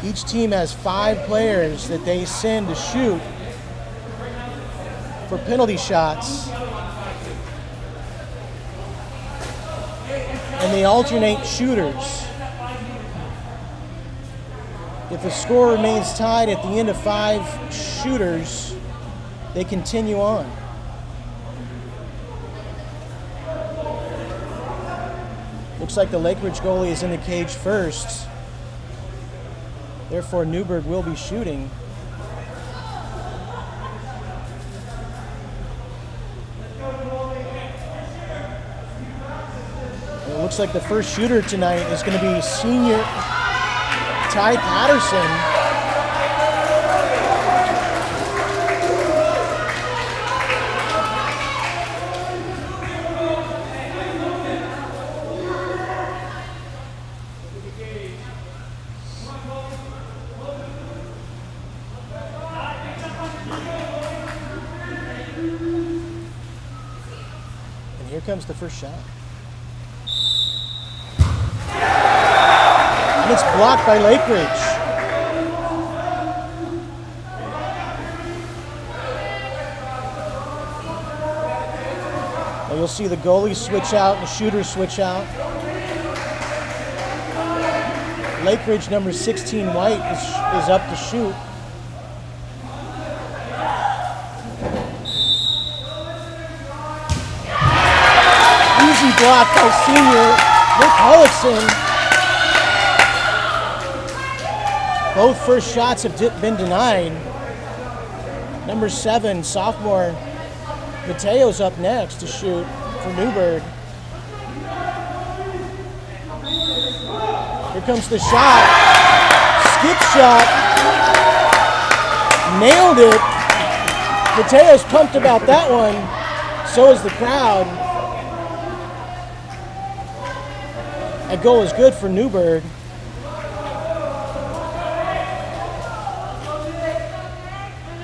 Each team has 5 players that they send to shoot for penalty shots. And they alternate shooters. If the score remains tied at the end of 5 shooters, they continue on. Looks like the Lakeridge goalie is in the cage first. Therefore, Newberg will be shooting. And it looks like the first shooter tonight is going to be senior Ty Patterson. And here comes the first shot. It's blocked by Lakeridge. And you'll see the goalie switch out and the shooter switch out. Lakeridge number 16 White is up to shoot. Easy block by senior Rick Hullickson. Both first shots have been denied. Number 7, sophomore Mateo's up next to shoot for Newberg. Here comes the shot. Skip shot. Nailed it. Mateo's pumped about that one. So is the crowd. That goal is good for Newberg.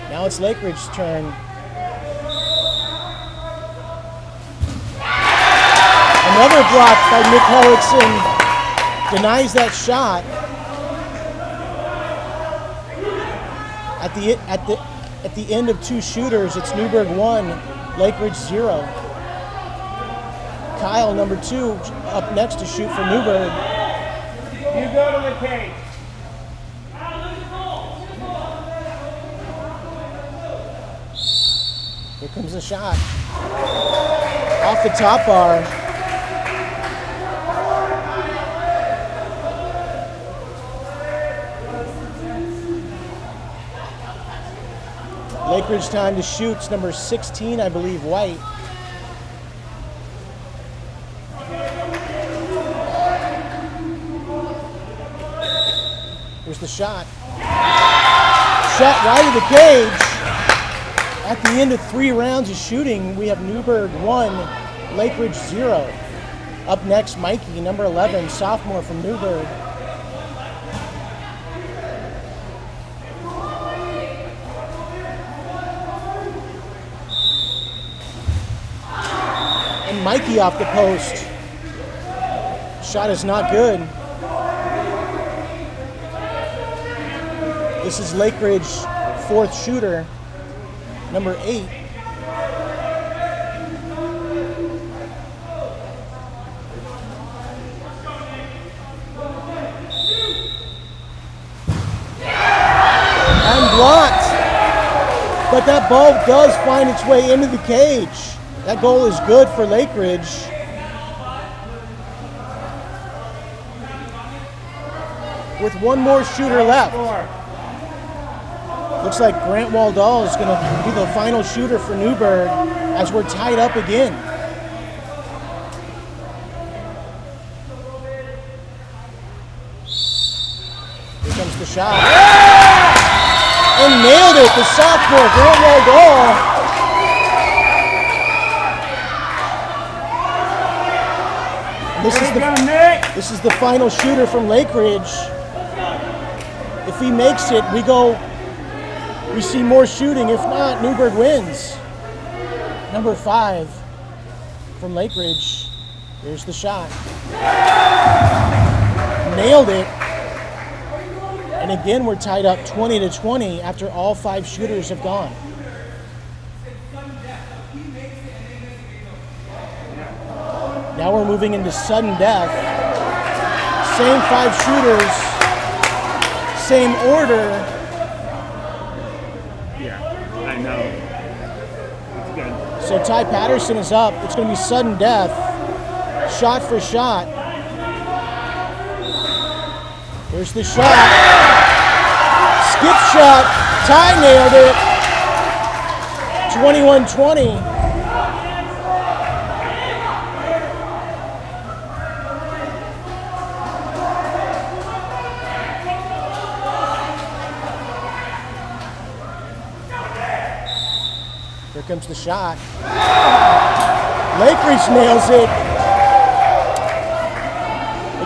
Now it's Lakeridge's turn. Another block by Nick Hellickson. Denies that shot. At the end of 2 shooters, it's Newberg 1, Lakeridge 0. Kyle, number 2, up next to shoot for Newberg. You go to the cage. Here comes the shot. Off the top bar. Lakeridge time to shoot. It's number 16, I believe, White. Here's the shot. Shot right of the cage. At the end of 3 rounds of shooting, we have Newberg 1, Lakeridge 0. Up next, Mikey, number 11, sophomore from Newberg. And Mikey off the post. Shot is not good. This is Lakeridge's 4th shooter, number 8. And blocked. But that ball does find its way into the cage. That goal is good for Lakeridge. With 1 more shooter left. Looks like Grant Waldall is going to be the final shooter for Newberg as we're tied up again. Here comes the shot. And nailed it, the sophomore, Grant Waldall. This is the final shooter from Lakeridge. If he makes it, we see more shooting. If not, Newberg wins. Number 5 from Lakeridge. Here's the shot. Nailed it. And again, we're tied up 20-20 after all 5 shooters have gone. Now we're moving into sudden death. Same 5 shooters, same order. Yeah, I know. It's good. So Ty Patterson is up. It's going to be sudden death, shot for shot. Here's the shot. Skip shot. Ty nailed it. 21-20. Here comes the shot. Lakeridge nails it.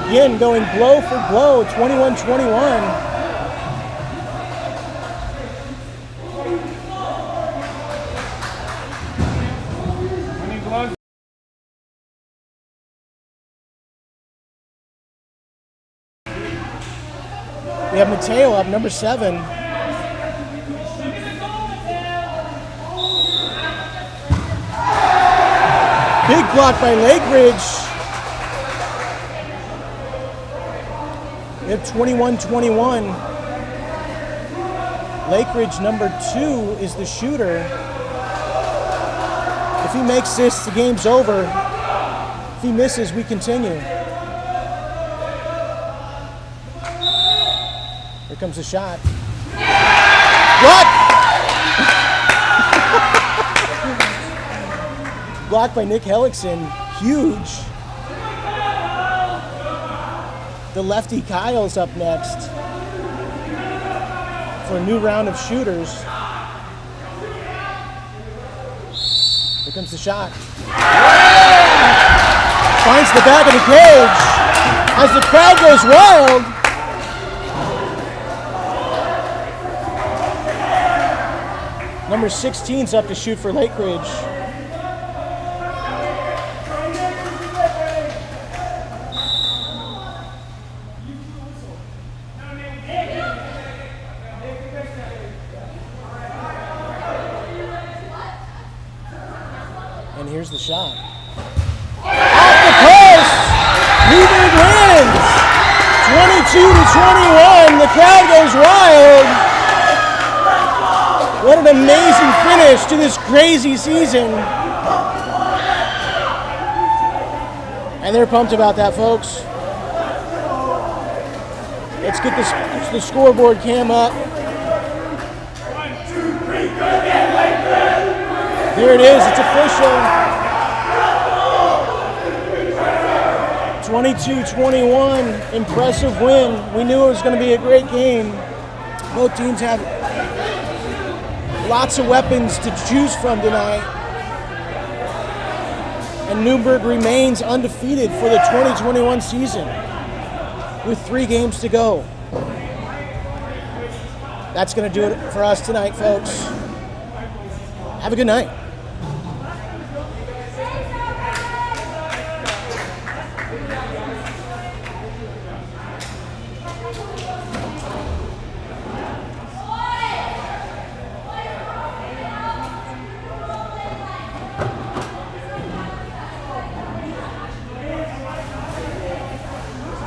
Again, going blow for blow, 21-21. We have Mateo up, number 7. Big block by Lakeridge. We have 21-21. Lakeridge, number 2, is the shooter. If he makes this, the game's over. If he misses, we continue. Here comes the shot. Block! blocked by Nick Hellickson. Huge. The lefty Kyle's up next for a new round of shooters. Here comes the shot. Finds the back of the cage as the crowd goes wild. Number 16's up to shoot for Lakeridge. And here's the shot. Off the post! Newberg wins! 22-21. The crowd goes wild. What an amazing finish to this crazy season. And they're pumped about that, folks. Let's get the scoreboard cam up. Here it is, it's official. 22-21, impressive win. We knew it was going to be a great game. Both teams have lots of weapons to choose from tonight. And Newberg remains undefeated for the 2021 season with 3 games to go. That's going to do it for us tonight, folks. Have a good night.